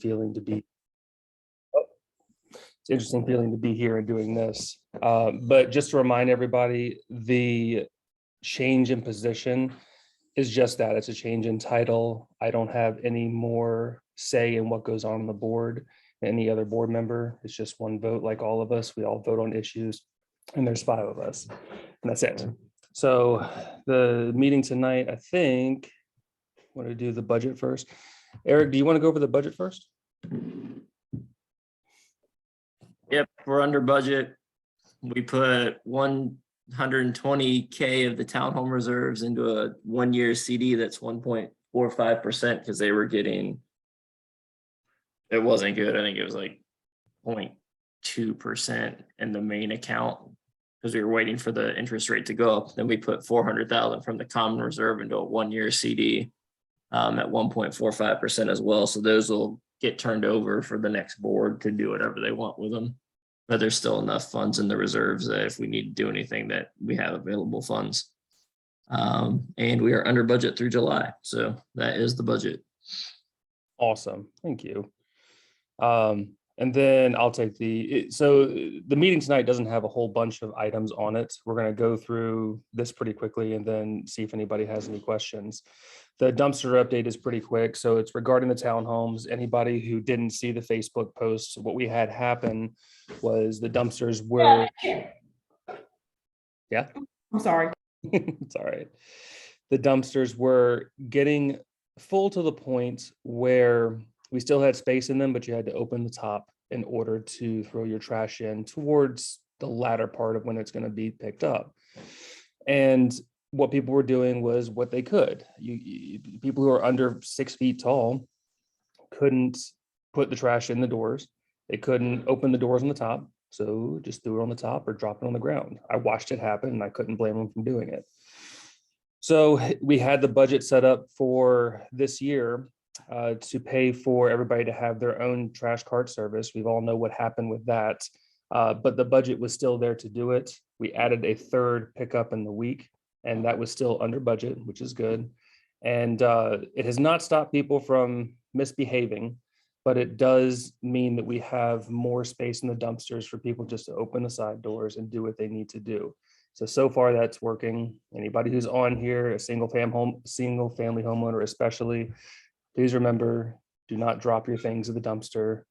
feeling to be. It's an interesting feeling to be here and doing this. But just to remind everybody, the change in position is just that. It's a change in title. I don't have any more say in what goes on the board than any other board member. It's just one vote, like all of us. We all vote on issues, and there's 5 of us, and that's it. So the meeting tonight, I think, want to do the budget first. Eric, do you want to go over the budget first? Yep, we're under budget. We put 120K of the townhome reserves into a 1-year CD that's 1.45% because they were getting, it wasn't good. I think it was like 0.2% in the main account because we were waiting for the interest rate to go up. Then we put 400,000 from the common reserve into a 1-year CD at 1.45% as well. So those will get turned over for the next board to do whatever they want with them. But there's still enough funds in the reserves that if we need to do anything that we have available funds. And we are under budget through July. So that is the budget. Awesome, thank you. And then I'll take so the meeting tonight doesn't have a whole bunch of items on it. We're going to go through this pretty quickly and then see if anybody has any questions. The dumpster update is pretty quick. So it's regarding the townhomes. Anybody who didn't see the Facebook post, what we had happen was the dumpsters were. Yeah. I'm sorry. It's all right. The dumpsters were getting full to the point where we still had space in them, but you had to open the top in order to throw your trash in towards the latter part of when it's going to be picked up. And what people were doing was what they could. People who are under 6 feet tall couldn't put the trash in the doors. They couldn't open the doors on the top. So just threw it on the top or drop it on the ground. I watched it happen and I couldn't blame them from doing it. So we had the budget set up for this year to pay for everybody to have their own trash cart service. We all know what happened with that, but the budget was still there to do it. We added a 3rd pickup in the week, and that was still under budget, which is good. And it has not stopped people from misbehaving, but it does mean that we have more space in the dumpsters for people just to open the side doors and do what they need to do. So far that's working. Anybody who's on here, a single family homeowner especially, please remember, do not drop your things in the dumpster.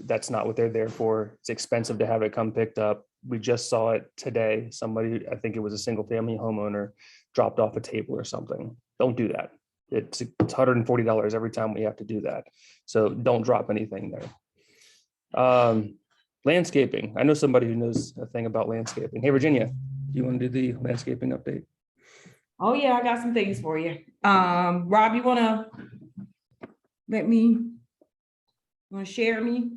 That's not what they're there for. It's expensive to have it come picked up. We just saw it today. Somebody, I think it was a single family homeowner, dropped off a table or something. Don't do that. It's $140 every time we have to do that. So don't drop anything there. Landscaping. I know somebody who knows a thing about landscaping. Hey, Virginia, do you want to do the landscaping update? Oh yeah, I got some things for you. Rob, you wanna let me share me?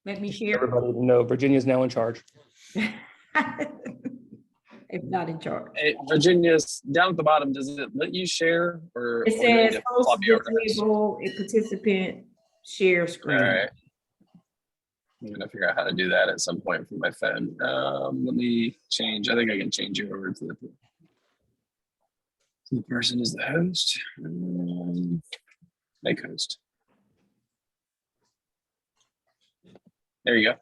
Let me share. Everybody know Virginia's now in charge. If not in charge. Hey, Virginia's down at the bottom. Does it let you share or? It or do you says get host floppy overnights? disable a participant share All screen. right. I'm gonna figure out how to do that at some point from my phone. Let me change. I think I can change it over to the person is the host. Make host. There you go.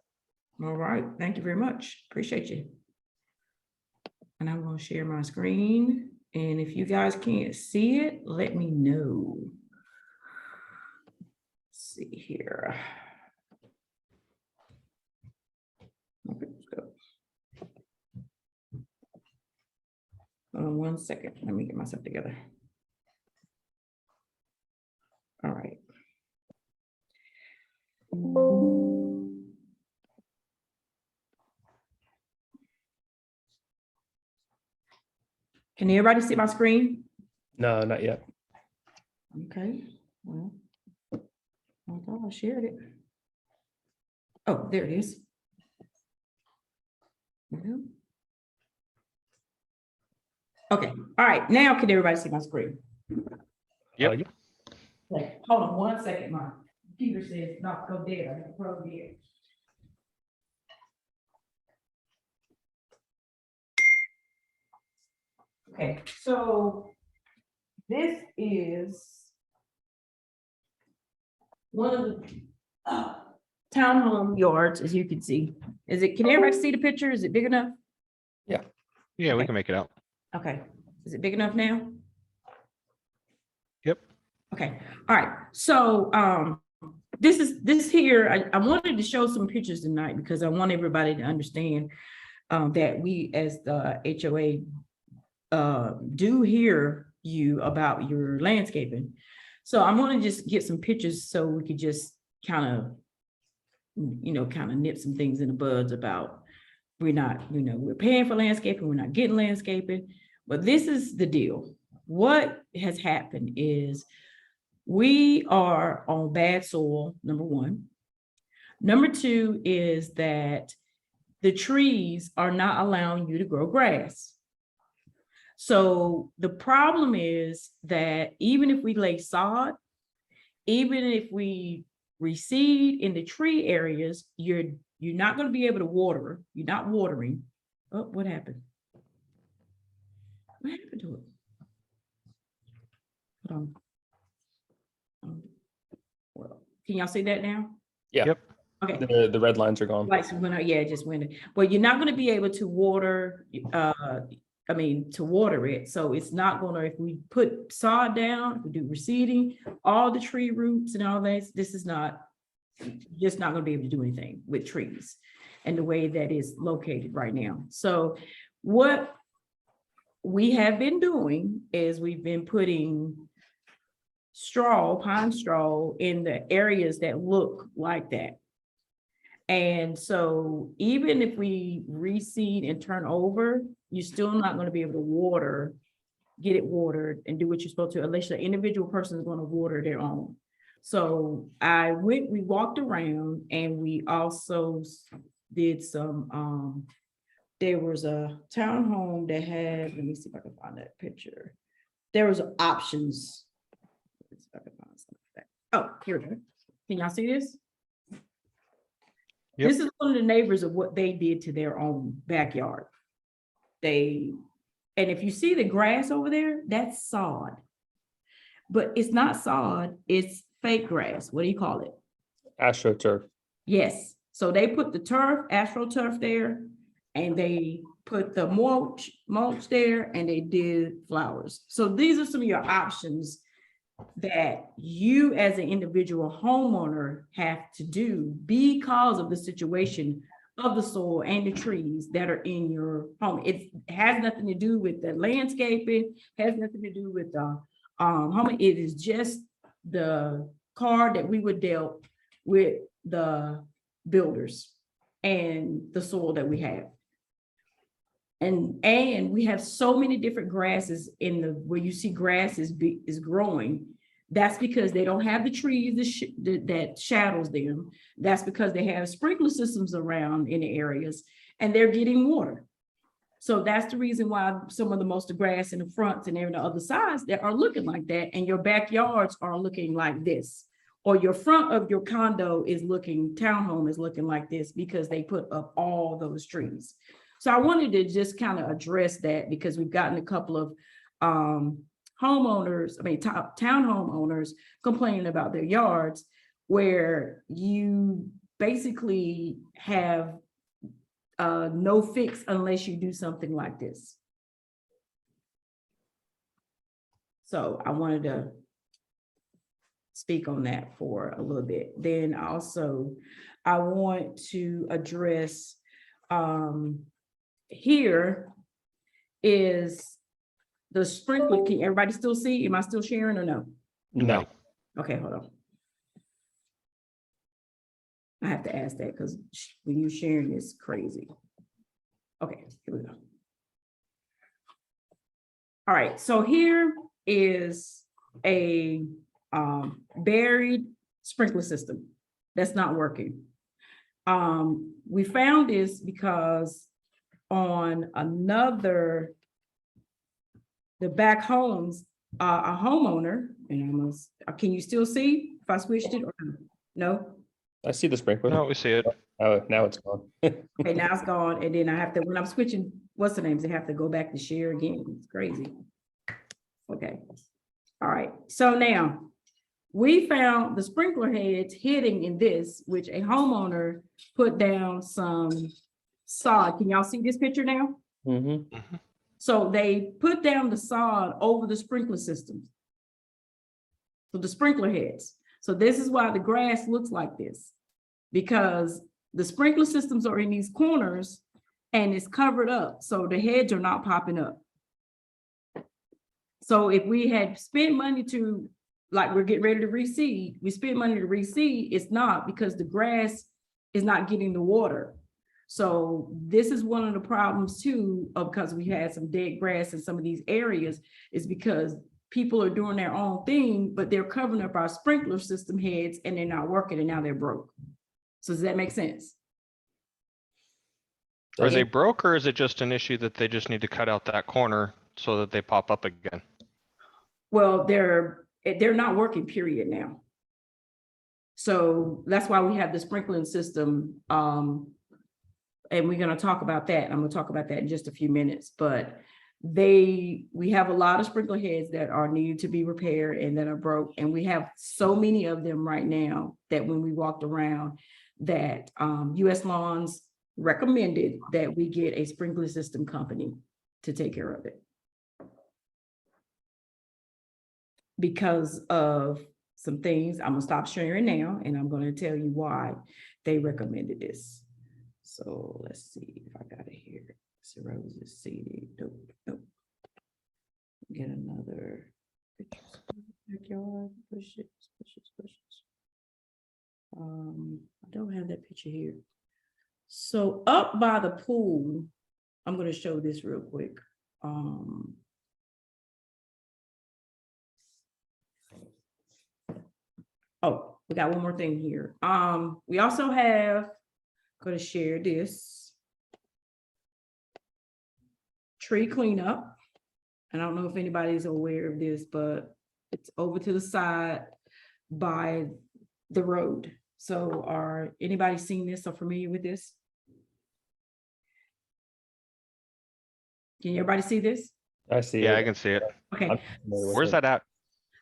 All right, thank you very much. Appreciate you. And I'm gonna share my screen. And if you guys can't see it, let me know. Let's see here. Okay, let's go. Hold on 1 second. Let me get myself together. All right. Can everybody see my screen? No, not yet. Okay, well, I thought I shared it. Oh, there it is. Okay, all right, now can everybody see my screen? Yep. Okay, hold on 1 second, my computer says not go dead, I have pro dead. Okay, so this is one of the townhome yards, as you can see. Can everybody see the picture? Is it big enough? Yeah, we Okay. can make it out. Okay, is it big enough now? Yep. Okay, all right, so, this here, I wanted to show some pictures tonight because I want everybody to understand that we as the HOA do hear you about your landscaping. So I'm gonna just get some pictures so we could just kind of, kind of nip some things in the buds about we're not, we're paying for landscaping, we're not getting landscaping. But this is the deal. What has happened is we are on bad soil, number one. Number two is that the trees are not allowing you to grow grass. So the problem is that even if we lay sod, even if we reseed in the tree areas, you're not going to be able to water. You're not watering. Oh, what happened? What happened to it? Hold on. Well, can y'all see that now? Yeah. Yep. Okay. The red lines are gone. Lights went out, yeah, it just went. Well, you're not going to be able to water, to water it. So it's not gonna, if we put sod down, if we do reseeding, all the tree roots and all that, this is not, just not gonna be able to do anything with trees and the way that is located right now. So what we have been doing is we've been putting straw, pine straw in the areas that look like that. And so even if we reseed and turn over, you're still not going to be able to water, get it watered and do what you're supposed to, unless the individual person is going to water their own. So we walked around and we also did some, there was a townhome that had, let me see if I can find that picture. There was options. Let's see if I can find something. Oh, here it is. Can y'all see this? Yep. This is one of the neighbors of what they did to their own backyard. And if you see the grass over there, that's sod. But it's not sod, it's fake grass. What do you call it? AstroTurf. Yes. So they put the turf, AstroTurf there, and they put the mulch there, and they did flowers. So these are some of your options that you as an individual homeowner have to do because of the situation of the soil and the trees that are in your home. It has nothing to do with the landscaping, has nothing to do with the home. It is just the card that we would dealt with the builders and the soil that we have. And we have so many different grasses where you see grass is growing. That's because they don't have the trees that shadows them. That's because they have sprinkler systems around in the areas and they're getting water. So that's the reason why some of the most of grass in the fronts and the other sides that are looking like that, and your backyards are looking like this, or your front of your condo townhome is looking like this because they put up all those trees. So I wanted to just kind of address that because we've gotten a couple of townhome owners complaining about their yards where you basically have no fix unless you do something like this. So I wanted to speak on that for a little bit. Then also I want to address here is the sprinkler. Can everybody still see? Am I still sharing or no? No. Okay, hold on. I have to ask that because when you're sharing, it's crazy. Okay, here we go. All right, so here is a buried sprinkler system that's not working. We found this because on the back homes, a homeowner, and can you still see if I switched it or no? I see the sprinkler. No, we see it. Oh, now it's gone. Okay, now it's gone, and then I have to, when I'm switching, what's the names, I have to go back to share again. It's crazy. Okay, all right, so now We found the sprinkler heads hidden in this, which a homeowner put down some sod. Can y'all see this picture now? Mm-hmm. So they put down the sod over the sprinkler systems. So the sprinkler heads. So this is why the grass looks like this, because the sprinkler systems are in these corners and it's covered up. So the heads are not popping up. So if we had spent money to, like we're getting ready to reseed, we spent money to reseed, it's not, because the grass is not getting the water. So this is one of the problems too, because we had some dead grass in some of these areas, is because people are doing their own thing, but they're covering up our sprinkler system heads and they're not working, and now they're broke. So does that make sense? Are they broke, or is it just an issue that they just need to cut out that corner so that they pop up again? Well, they're not working, period, now. So that's why we have the sprinkling system. And we're going to talk about that. I'm going to talk about that in just a few minutes, but we have a lot of sprinkler heads that are needed to be repaired and that are broke. And we have so many of them right now that when we walked around, that US Lawns recommended that we get a sprinkler system company to take care of it, because of some things. I'm gonna stop sharing now, and I'm gonna tell you why they recommended this. So let's see if I got it here. Roses seeded. Nope. Get another backyard bushes. I don't have that picture here. So up by the pool, I'm gonna show this real quick. Oh, we got one more thing here. We also have, going to share this tree cleanup. And I don't know if anybody's aware of this, but it's over to the side by the road. So anybody seen this or familiar with this? Can everybody see this? I see. Yeah, it. I can see it. Okay. I'm familiar with Where's it. that at?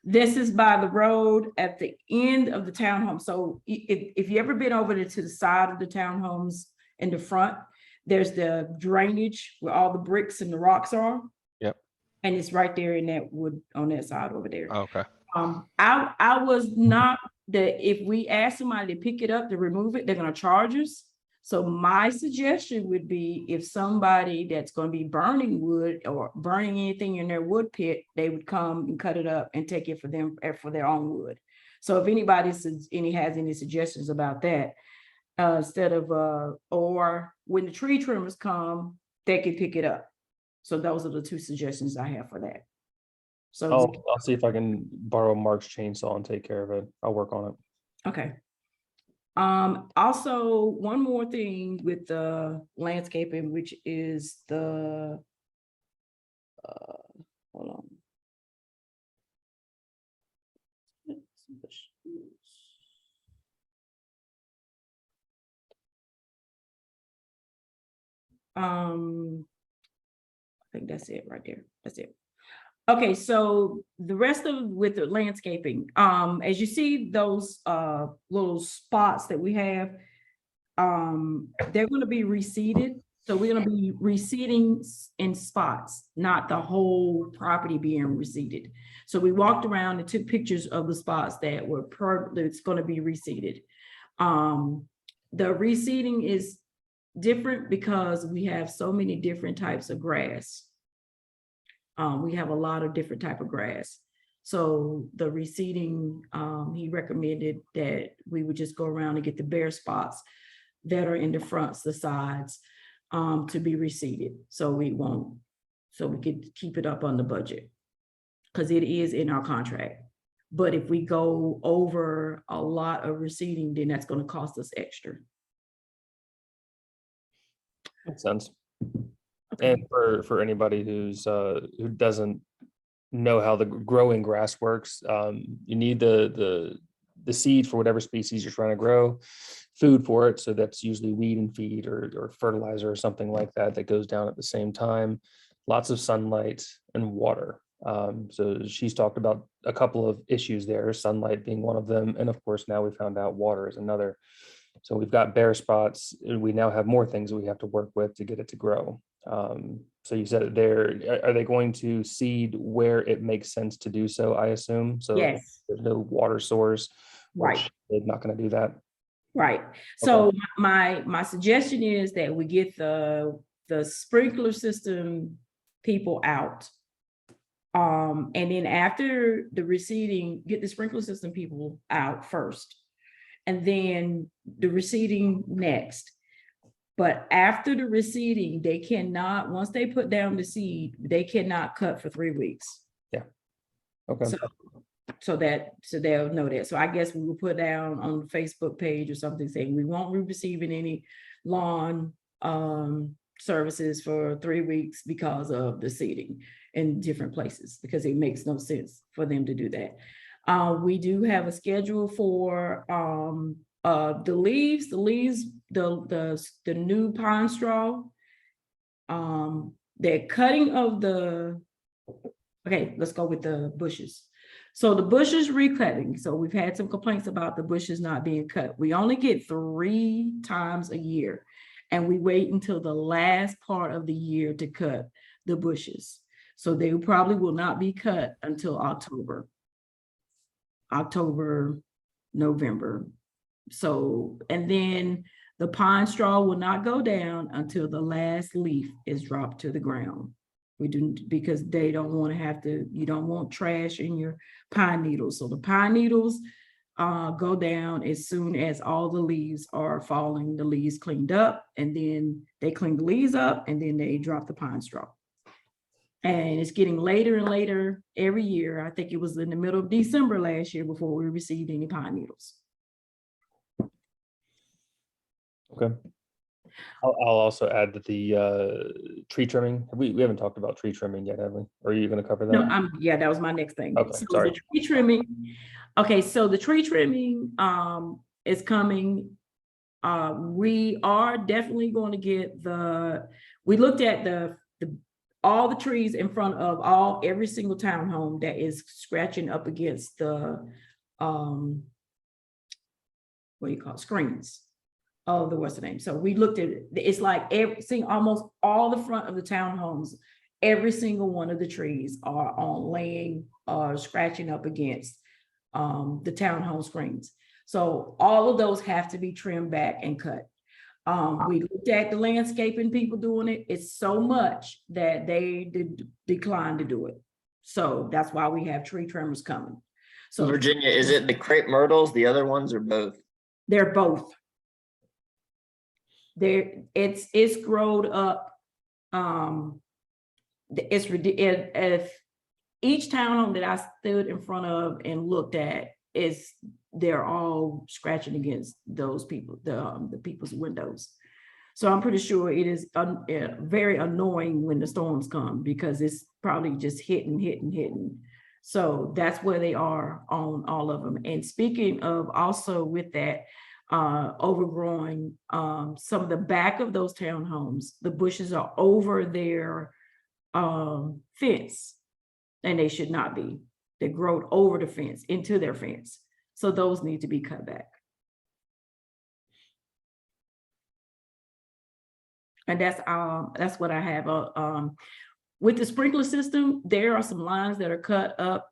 This is by the road at the end of the townhome. So if you ever been over to the side of the townhomes in the front, there's the drainage where all the bricks and the rocks are. Yep. And it's right there in that wood on that side over there. Okay. I was not, that if we ask somebody to pick it up, to remove it, they're gonna charge us. So my suggestion would be, if somebody that's going to be burning wood or burning anything in their wood pit, they would come and cut it up and take it for them, for their own wood. So if anybody has any suggestions about that, instead of, or when the tree trimmers come, they can pick it up. So those are the two suggestions I have for that. So, I'll see if I can borrow Mark's chainsaw and take care of it. I'll work on it. okay. Also, one more thing with the landscaping, which is the, hold on. I think that's it right there. That's it. Okay, so the rest of with the landscaping, as you see those little spots that we have, they're going to be reseeded. So we're going to be reseeding in spots, not the whole property being reseeded. So we walked around and took pictures of the spots that were that's going to be reseeded. The reseeding is different because we have so many different types of grass. We have a lot of different type of grass. So the reseeding, he recommended that we would just go around and get the bare spots that are in the fronts, the sides, to be reseeded. So we could keep it up on the budget, because it is in our contract. But if we go over a lot of reseeding, then that's going to cost us extra. Makes sense. Okay. And for anybody who doesn't know how the growing grass works, you need the seed for whatever species you're trying to grow, food for it. So that's usually weed and feed or fertilizer or something like that goes down at the same time. Lots of sunlight and water. So she's talked about a couple of issues there, sunlight being one of them. And of course, now we found out water is another. So we've got bare spots. And we now have more things that we have to work with to get it to grow. So you said it there. Are they going to seed where it makes sense to do so, I assume? So Yes, there's no water source, right. which they're not going to do that. Right. So my suggestion is that we get the sprinkler system people out. And then after the reseeding, get the sprinkler system people out first. And then the reseeding next. But after the reseeding, they cannot, once they put down the seed, they cannot cut for 3 weeks. Okay. So they'll know that. So I guess we will put down on the Facebook page or something saying we won't be receiving any lawn services for 3 weeks because of the seeding in different places, because it makes no sense for them to do that. We do have a schedule for the leaves, the new pine straw. The cutting of okay, let's go with the bushes. So the bushes recutting. So we've had some complaints about the bushes not being cut. We only get 3 times a year, and we wait until the last part of the year to cut the bushes. So they probably will not be cut until October, November. So, and then the pine straw will not go down until the last leaf is dropped to the ground. We do, because they don't want to have to, you don't want trash in your pine needles. So the pine needles go down as soon as all the leaves are falling, the leaves cleaned up, and then they clean the leaves up, and then they drop the pine straw. And it's getting later and later every year. I think it was in the middle of December last year before we received any pine needles. Okay. I'll also add that the tree trimming, we haven't talked about tree trimming yet, have we? Or are you going to cover that? No, yeah, that was my next thing. Okay, So sorry. the tree trimming. Okay, so the tree trimming is coming. We are definitely going to get we looked at all the trees in front of every single townhome that is scratching up against the what do you call it? Screens of the what's the name. So we looked at it. It's like almost all the front of the townhomes, every single one of the trees are laying scratching up against the townhome screens. So all of those have to be trimmed back and cut. We looked at the landscaping people doing it. It's so much that they declined to do it. So that's why we have tree trimmers coming. So Virginia, is it the crepe myrtles, the other ones, or both? They're both. It's grown up. It's ridiculous. If each townhome that I stood in front of and looked at they're all scratching against those people, the people's windows. So I'm pretty sure it is very annoying when the storms come, because it's probably just hitting. So that's where they are on all of them. And speaking of also with that, overgrowing, some of the back of those townhomes, the bushes are over their fence, and they should not be. They grow over the fence, into their fence. So those need to be cut back. And that's what I have. With the sprinkler system, there are some lines that are cut up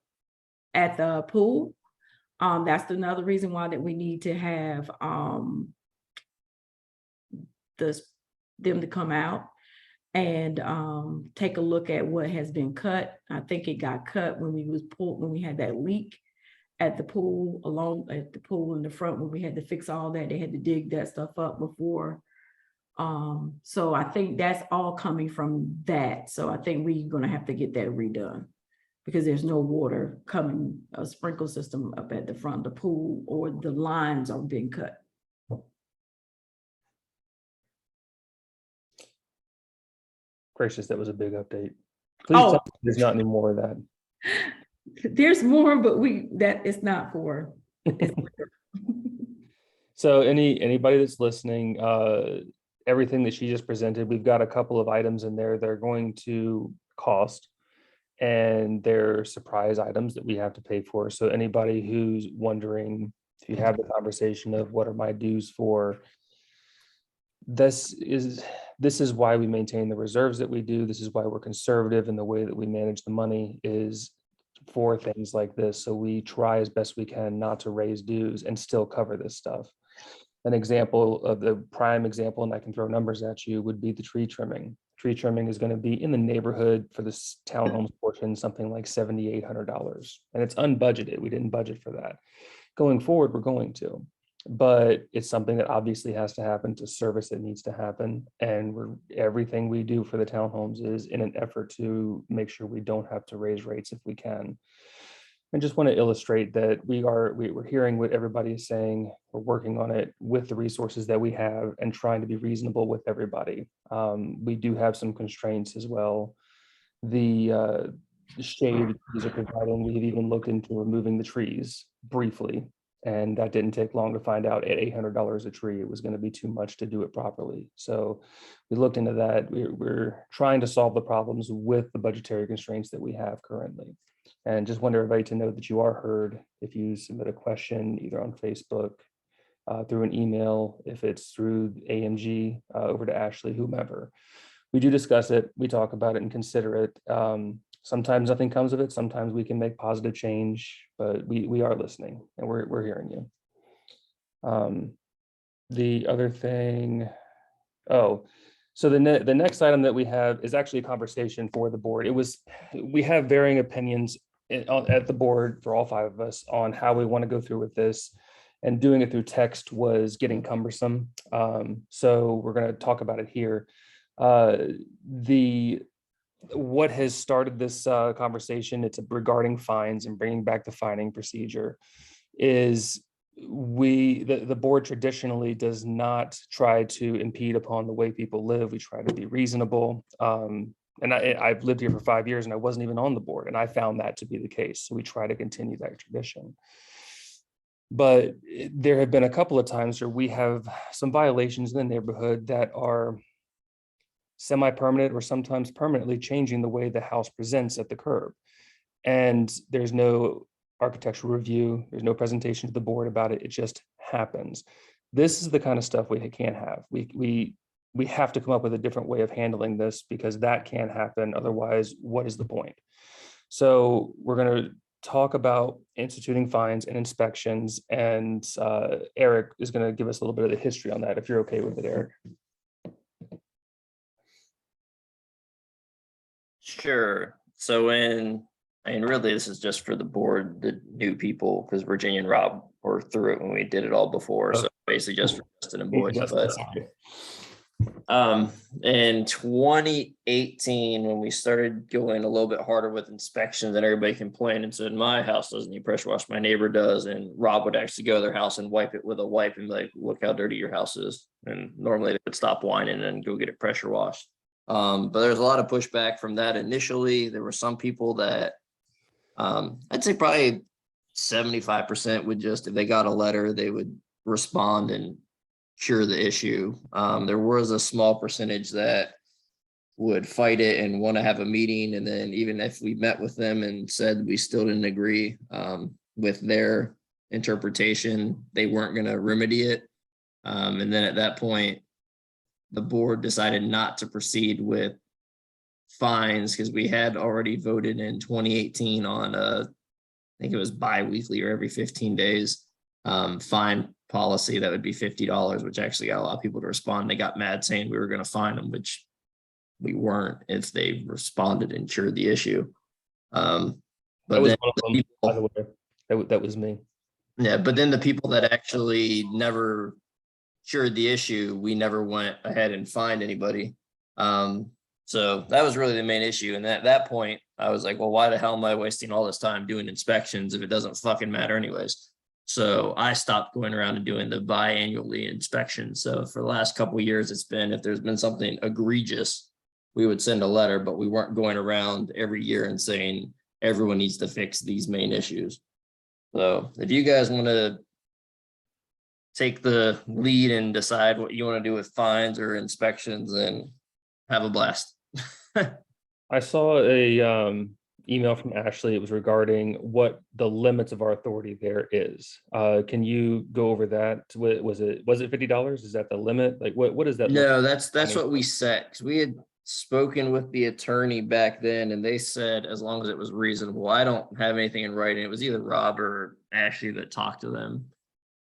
at the pool. That's another reason why that we need to have them to come out and take a look at what has been cut. I think it got cut when we had that leak at the pool, at the pool in the front, when we had to fix all that. They had to dig that stuff up before. So I think that's all coming from that. So I think we're gonna have to get that redone, because there's no water coming, a sprinkle system up at the front of the pool, or the lines are being cut. Gracious, that was a big update. Please tell me there's not any more of that. There's more, but it's not for. So anybody that's listening, everything that she just presented, we've got a couple of items in there that are going to cost. and they're surprise items that we have to pay for. So anybody who's wondering, if you have the conversation of what are my dues for, this is why we maintain the reserves that we do. This is why we're conservative in the way that we manage the money, is for things like this. So we try as best we can not to raise dues and still cover this stuff. An example of the prime example, and I can throw numbers at you, would be the tree trimming. Tree trimming is going to be in the neighborhood for this townhomes portion, something like $7,800. And it's unbudgeted. We didn't budget for that. Going forward, we're going to. But it's something that obviously has to happen to service that needs to happen. And everything we do for the townhomes is in an effort to make sure we don't have to raise rates if we can. And just want to illustrate that we're hearing what everybody is saying. We're working on it with the resources that we have and trying to be reasonable with everybody. We do have some constraints as well. The shade these are providing, we've even looked into removing the trees briefly. And that didn't take long to find out at $800 a tree, it was going to be too much to do it properly. So we looked into that. We're trying to solve the problems with the budgetary constraints that we have currently. And just want everybody to know that you are heard if you submit a question either on Facebook, through an email, if it's through AMG, over to Ashley, whomever. We do discuss it, we talk about it and consider it. Sometimes nothing comes of it. Sometimes we can make positive change, but we are listening and we're hearing you. The other thing, so the next item that we have is actually a conversation for the board. We have varying opinions at the board for all five of us on how we want to go through with this, and doing it through text was getting cumbersome. So we're going to talk about it here. What has started this conversation, it's regarding fines and bringing back the fining procedure, is the board traditionally does not try to impede upon the way people live. We try to be reasonable. And I've lived here for 5 years and I wasn't even on the board, and I found that to be the case. So we try to continue that tradition. But there have been a couple of times where we have some violations in the neighborhood that are semi-permanent or sometimes permanently changing the way the house presents at the curb. And there's no architectural review, there's no presentation to the board about it, it just happens. This is the kind of stuff we can't have. We have to come up with a different way of handling this, because that can't happen. Otherwise, what is the point? So we're going to talk about instituting fines and inspections, and Eric is going to give us a little bit of the history on that, if you're okay with it, Eric. Sure. So really this is just for the board, the new people, because Virginia and Rob were through it when we did it all before. So basically just for Justin and Boyd. But in 2018, when we started going a little bit harder with inspections and everybody complained and said, my house doesn't need pressure wash, my neighbor does, and Rob would actually go to their house and wipe it with a wipe and be like, look how dirty your house is. And normally they would stop whining and go get it pressure washed. But there's a lot of pushback from that initially. There were some people that I'd say probably 75% would just, if they got a letter, they would respond and cure the issue. There was a small percentage that would fight it and want to have a meeting. And then even if we met with them and said we still didn't agree with their interpretation, they weren't going to remedy it. And then at that point, the board decided not to proceed with fines, because we had already voted in 2018 on I think it was bi-weekly or every 15 days fine policy that would be $50, which actually got a lot of people to respond. They got mad saying we were going to fine them, which we weren't if they responded and cured the issue. But that was then one of them, by the way. That was me. Yeah, but then the people that actually never cured the issue, we never went ahead and fined anybody. So that was really the main issue. And at that point, I was like, well, why the hell am I wasting all this time doing inspections if it doesn't fucking matter anyways? So I stopped going around and doing the biannually inspections. So for the last couple of years, it's been, if there's been something egregious, we would send a letter, but we weren't going around every year and saying everyone needs to fix these main issues. So if you guys want to take the lead and decide what you want to do with fines or inspections, and have a blast. I saw a email from Ashley. It was regarding what the limits of our authority there is. Can you go over that? Was it $50? Is that the limit? Like what is that? No, that's what we set, because we had spoken with the attorney back then, and they said as long as it was reasonable. I don't have anything in writing. It was either Rob or Ashley that talked to them,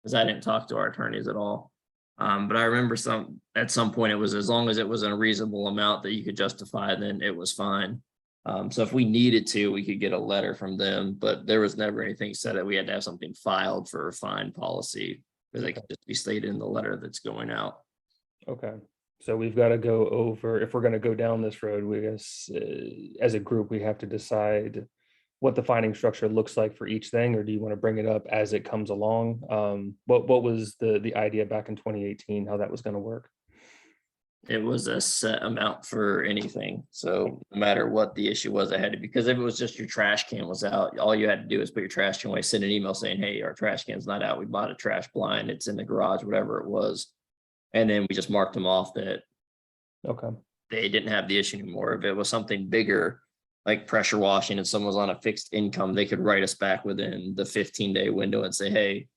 because I didn't talk to our attorneys at all. But I remember at some point it was as long as it was a reasonable amount that you could justify, then it was fine. So if we needed to, we could get a letter from them, but there was never anything said that we had to have something filed for a fine policy, because they could just be stated in the letter that's going out. Okay, so we've got to go over, if we're going to go down this road, we guess, as a group, we have to decide what the finding structure looks like for each thing, or do you want to bring it up as it comes along? What was the idea back in 2018, how that was going to work? It was a set amount for anything. So no matter what the issue was, I had to, because if it was just your trash can was out, all you had to do is put your trash can away, send an email saying, hey, our trash can's not out. We bought a trash blind. It's in the garage, whatever it was. And then we just marked them off that Okay, they didn't have the issue anymore. If it was something bigger, like pressure washing, and someone was on a fixed income, they could write us back within the 15-day window and say, hey,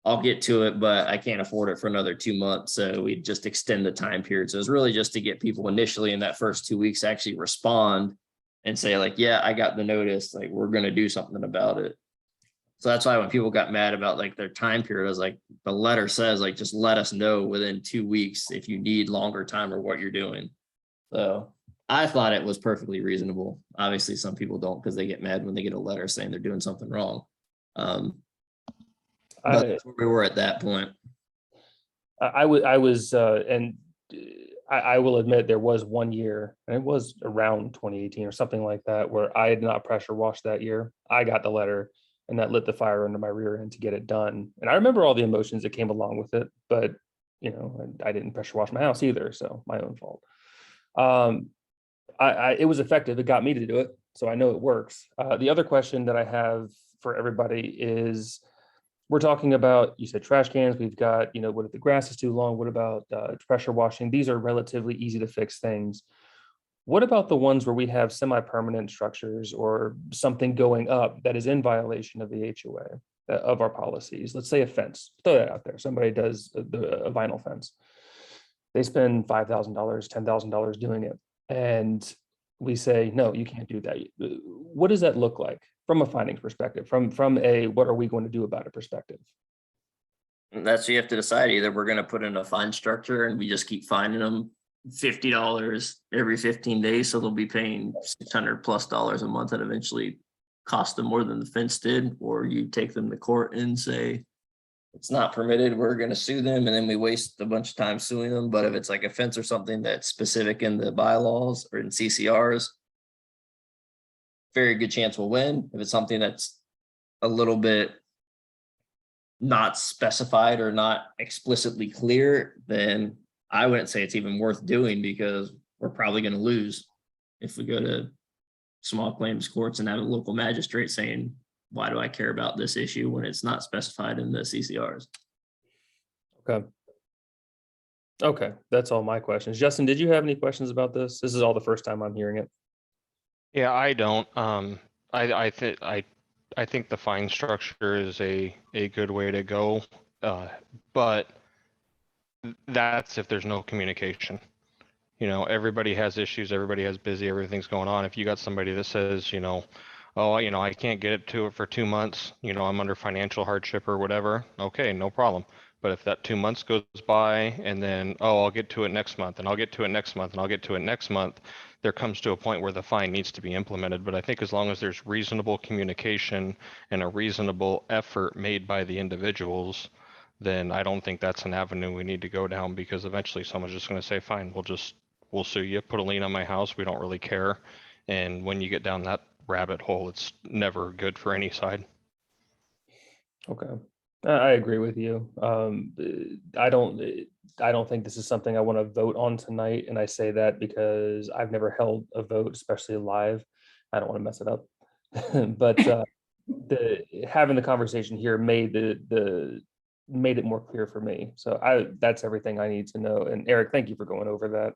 I'll get to it, but I can't afford it for another 2 months. So we just extend the time period. So it's really just to get people initially in that first 2 weeks actually respond and say like, yeah, I got the notice, like we're going to do something about it. So that's why when people got mad about like their time period, I was like, the letter says like, just let us know within 2 weeks if you need longer time or what you're doing. So I thought it was perfectly reasonable. Obviously, some people don't, because they get mad when they get a letter saying they're doing something wrong. But that's where we were at that point. I was, and I will admit there was 1 year, and it was around 2018 or something like that, where I had not pressure washed that year. I got the letter, and that lit the fire under my rear end to get it done. And I remember all the emotions that came along with it, but I didn't pressure wash my house either, so my own fault. It was effective. It got me to do it, so I know it works. The other question that I have for everybody is, we're talking about, you said trash cans, we've got, what if the grass is too long? What about pressure washing? These are relatively easy to fix things. What about the ones where we have semi-permanent structures or something going up that is in violation of the HOA, of our policies? Let's say a fence, throw that out there. Somebody does a vinyl fence. They spend $5,000, $10,000 doing it. And we say, no, you can't do that. What does that look like from a findings perspective, from a what are we going to do about it perspective? And that's what you have to decide. Either we're going to put in a fine structure and we just keep finding them $50 every 15 days. So they'll be paying $600+ a month and eventually cost them more than the fence did. Or you take them to court and say, it's not permitted, we're going to sue them. And then we waste a bunch of time suing them. But if it's like a fence or something that's specific in the bylaws or in CCRs, very good chance we'll win. If it's something that's a little bit not specified or not explicitly clear, then I wouldn't say it's even worth doing, because we're probably going to lose if we go to small claims courts and have a local magistrate saying, why do I care about this issue when it's not specified in the CCRs? Okay, that's all my questions. Justin, did you have any questions about this? This is all the first time I'm hearing it. Yeah, I don't. I think the fine structure is a good way to go, but that's if there's no communication. Everybody has issues, everybody has busy, everything's going on. If you got somebody that says, oh, I can't get it to it for 2 months, I'm under financial hardship or whatever, okay, no problem. But if that 2 months goes by and then, oh, I'll get to it next month, and I'll get to it next month, and I'll get to it next month, there comes to a point where the fine needs to be implemented. But I think as long as there's reasonable communication and a reasonable effort made by the individuals, then I don't think that's an avenue we need to go down, because eventually someone's just going to say, fine, we'll sue you, put a lien on my house, we don't really care. And when you get down that rabbit hole, it's never good for any side. Okay, I agree with you. I don't think this is something I want to vote on tonight, and I say that because I've never held a vote, especially live. I don't want to mess it up, but having the conversation here made it more clear for me. So that's everything I need to know. And Eric, thank you for going over that.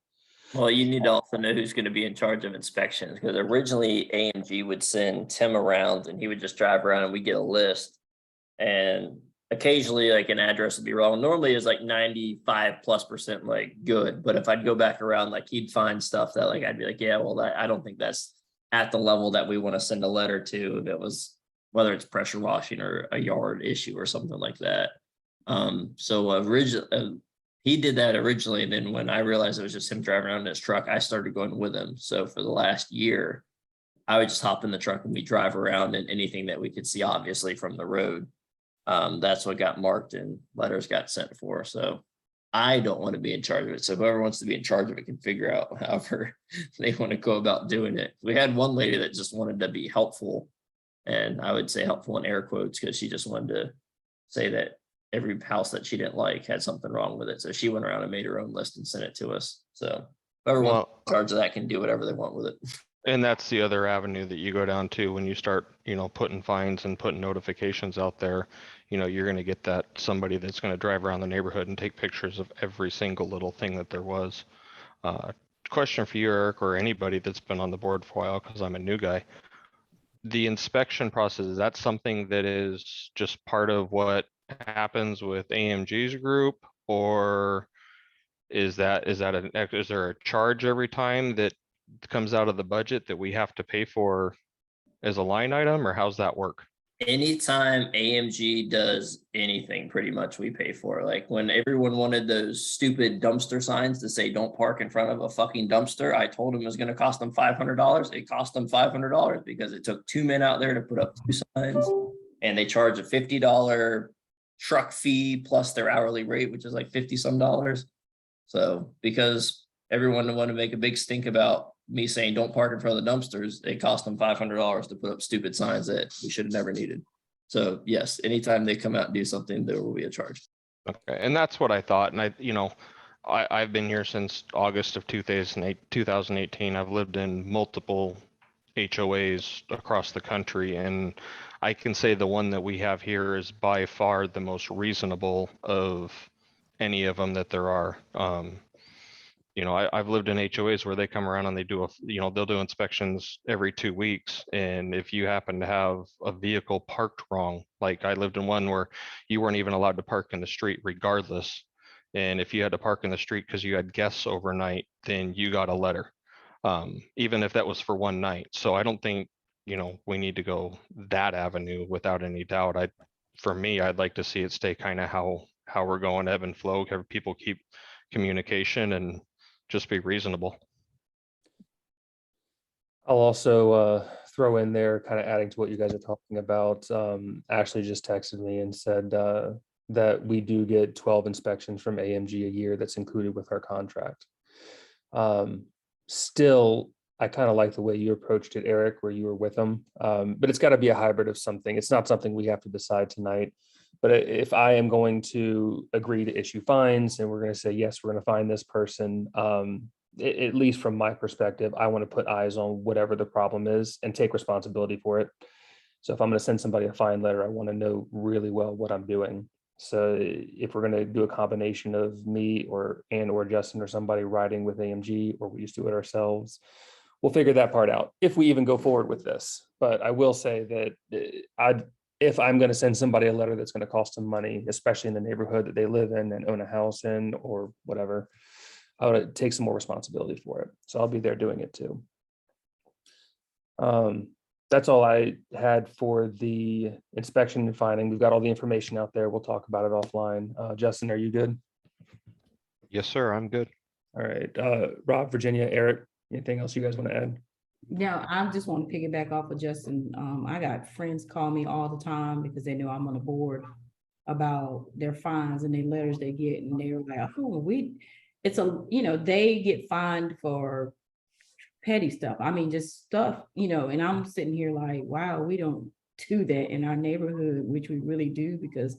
Well, you need to also know who's gonna be in charge of inspections, because originally AMG would send Tim around and he would just drive around and we get a list. And occasionally like an address would be wrong. Normally it's like 95+% like good, but if I'd go back around, like he'd find stuff that like I'd be like, yeah, well, I don't think that's at the level that we want to send a letter to, if it was, whether it's pressure washing or a yard issue or something like that. So originally he did that originally, and then when I realized it was just him driving around in his truck, I started going with him. So for the last year, I would just hop in the truck and we drive around, and anything that we could see obviously from the road, that's what got marked and letters got sent for. So I don't want to be in charge of it. So whoever wants to be in charge of it can figure out however they want to go about doing it. We had one lady that just wanted to be helpful, and I would say helpful in air quotes, because she just wanted to say that every house that she didn't like had something wrong with it. So she went around and made her own list and sent it to us. So whoever wants in charge of that can do whatever they want with it. And that's the other avenue that you go down to when you start, putting fines and putting notifications out there. You're going to get that somebody that's going to drive around the neighborhood and take pictures of every single little thing that there was. Question for you, Eric, or anybody that's been on the board for a while, because I'm a new guy. The inspection process, is that something that is just part of what happens with AMG's group, or is there a charge every time that comes out of the budget that we have to pay for as a line item, or how's that work? Anytime AMG does anything, pretty much we pay for. Like when everyone wanted those stupid dumpster signs to say don't park in front of a fucking dumpster, I told them it was going to cost them $500. It cost them $500 because it took 2 men out there to put up 2 signs, and they charge a $50 truck fee plus their hourly rate, which is like 50 some dollars. So because everyone wanted to make a big stink about me saying don't park in front of the dumpsters, it cost them $500 to put up stupid signs that we should have never needed. So yes, anytime they come out and do something, there will be a charge. Okay, and that's what I thought. And I've been here since August of 2018. I've lived in multiple HOAs across the country, and I can say the one that we have here is by far the most reasonable of any of them that there are. I've lived in HOAs where they come around and they do they'll do inspections every 2 weeks. And if you happen to have a vehicle parked wrong, like I lived in one where you weren't even allowed to park in the street regardless. And if you had to park in the street because you had guests overnight, then you got a letter, even if that was for one night. So I don't think, we need to go that avenue without any doubt. For me, I'd like to see it stay kind of how we're going, ebb and flow, have people keep communication and just be reasonable. I'll also throw in there, kind of adding to what you guys are talking about. Ashley just texted me and said that we do get 12 inspections from AMG a year. That's included with our contract. Still, I kind of like the way you approached it, Eric, where you were with them. But it's got to be a hybrid of something. It's not something we have to decide tonight. But if I am going to agree to issue fines and we're going to say, yes, we're going to fine this person, at least from my perspective, I want to put eyes on whatever the problem is and take responsibility for it. So if I'm going to send somebody a fine letter, I want to know really well what I'm doing. So if we're going to do a combination of me or Justin or somebody riding with AMG, or we just do it ourselves, we'll figure that part out if we even go forward with this. But I will say that if I'm going to send somebody a letter that's going to cost them money, especially in the neighborhood that they live in and own a house in or whatever, I would take some more responsibility for it. So I'll be there doing it too. That's all I had for the inspection and fining. We've got all the information out there. We'll talk about it offline. Justin, are you good? Yes, sir. I'm good. All right. Rob, Virginia, Eric, anything else you guys want to add? No, I just want to piggyback off of Justin. I got friends call me all the time because they know I'm on the board about their fines and their letters they get, and they're like, "Oh, they get fined for petty stuff. I mean, just stuff, and I'm sitting here like, wow, we don't do that in our neighborhood, which we really do, because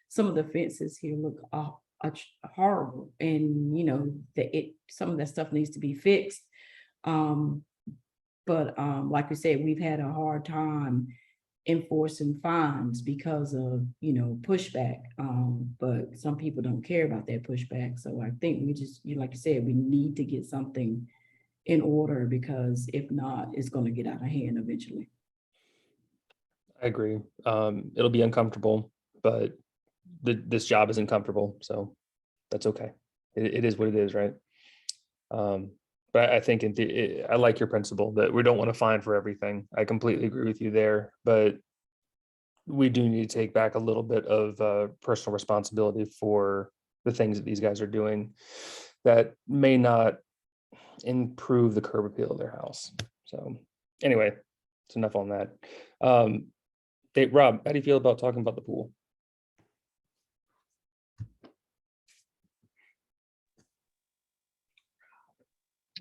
some of the fences here look horrible, and some of that stuff needs to be fixed. But like we said, we've had a hard time enforcing fines because of, pushback. But some people don't care about that pushback. So I think we just, like you said, we need to get something in order, because if not, it's going to get out of hand eventually. I agree. It'll be uncomfortable, but this job isn't comfortable, so that's okay. It is what it is, right? But I think I like your principle that we don't want to fine for everything. I completely agree with you there, but we do need to take back a little bit of personal responsibility for the things that these guys are doing that may not improve the curb appeal of their house. So anyway, it's enough on that. Hey, Rob, how do you feel about talking about the pool?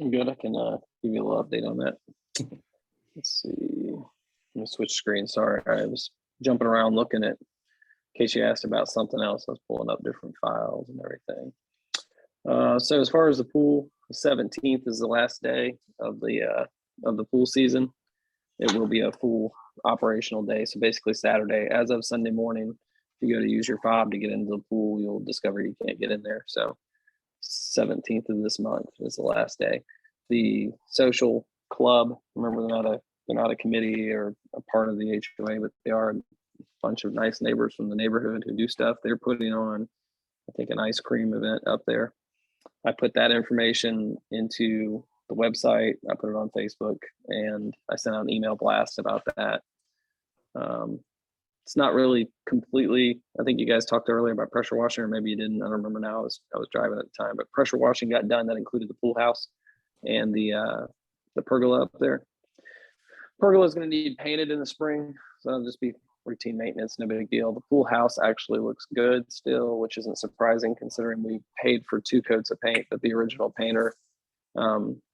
I'm good. I can give you a little update on that. Let's see. Let me switch screens. Sorry, I was jumping around looking at, in case you asked about something else, I was pulling up different files and everything. So as far as the pool, the 17th is the last day of the pool season. It will be a full operational day. So basically Saturday, as of Sunday morning, if you go to use your fob to get into the pool, you'll discover you can't get in there. So 17th of this month is the last day. The social club, remember, they're not a committee or a part of the HOA, but they are a bunch of nice neighbors from the neighborhood who do stuff. They're putting on, I think, an ice cream event up there. I put that information into the website. I put it on Facebook, and I sent out an email blast about that. It's not really completely, I think you guys talked earlier about pressure washing, or maybe you didn't. I don't remember now. I was driving at the time, but pressure washing got done. That included the pool house and the pergola up there. Pergola is going to need painted in the spring, so it'll just be routine maintenance, no big deal. The pool house actually looks good still, which isn't surprising considering we paid for 2 coats of paint, but the original painter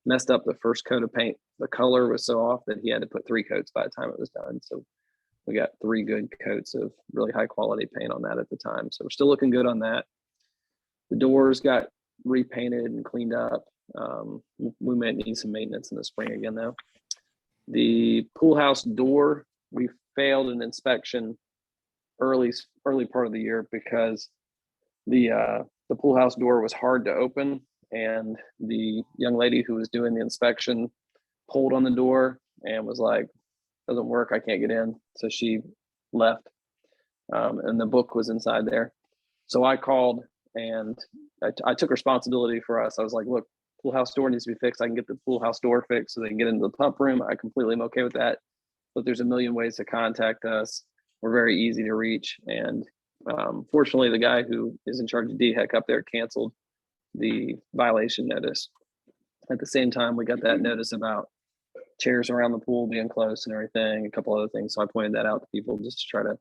messed up the first coat of paint. The color was so off that he had to put 3 coats by the time it was done. So we got 3 good coats of really high quality paint on that at the time. So we're still looking good on that. The doors got repainted and cleaned up. We might need some maintenance in the spring again though. The pool house door, we failed an inspection early part of the year because the pool house door was hard to open, and the young lady who was doing the inspection pulled on the door and was like, doesn't work, I can't get in. So she left, and the book was inside there. So I called and I took responsibility for us. I was like, look, pool house door needs to be fixed. I can get the pool house door fixed so they can get into the pump room. I completely am okay with that. But there's a million ways to contact us. We're very easy to reach. And fortunately, the guy who is in charge of DHEC up there canceled the violation notice. At the same time, we got that notice about chairs around the pool being close and everything, a couple other things. So I pointed that out to people just to try to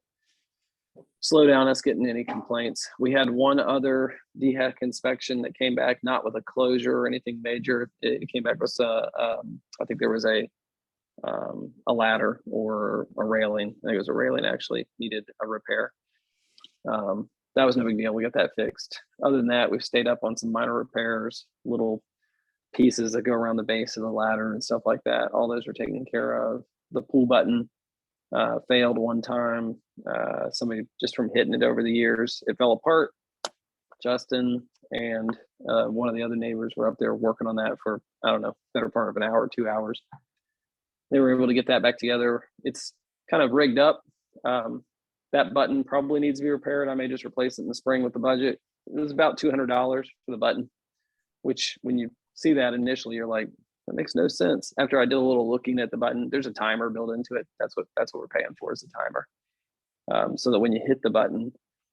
slow down us getting any complaints. We had one other DHEC inspection that came back, not with a closure or anything major. It came back with I think there was a ladder or a railing. I think it was a railing actually needed a repair. That was no big deal. We got that fixed. Other than that, we've stayed up on some minor repairs, little pieces that go around the base of the ladder and stuff like that. All those are taken care of. The pool button failed one time. Somebody just from hitting it over the years, it fell apart. Justin and one of the other neighbors were up there working on that for, I don't know, better part of an hour, 2 hours. They were able to get that back together. It's kind of rigged up. That button probably needs to be repaired. I may just replace it in the spring with the budget. It was about $200 for the button, which when you see that initially, you're like, that makes no sense. After I did a little looking at the button, there's a timer built into it. That's what we're paying for, is the timer. So that when you hit the button,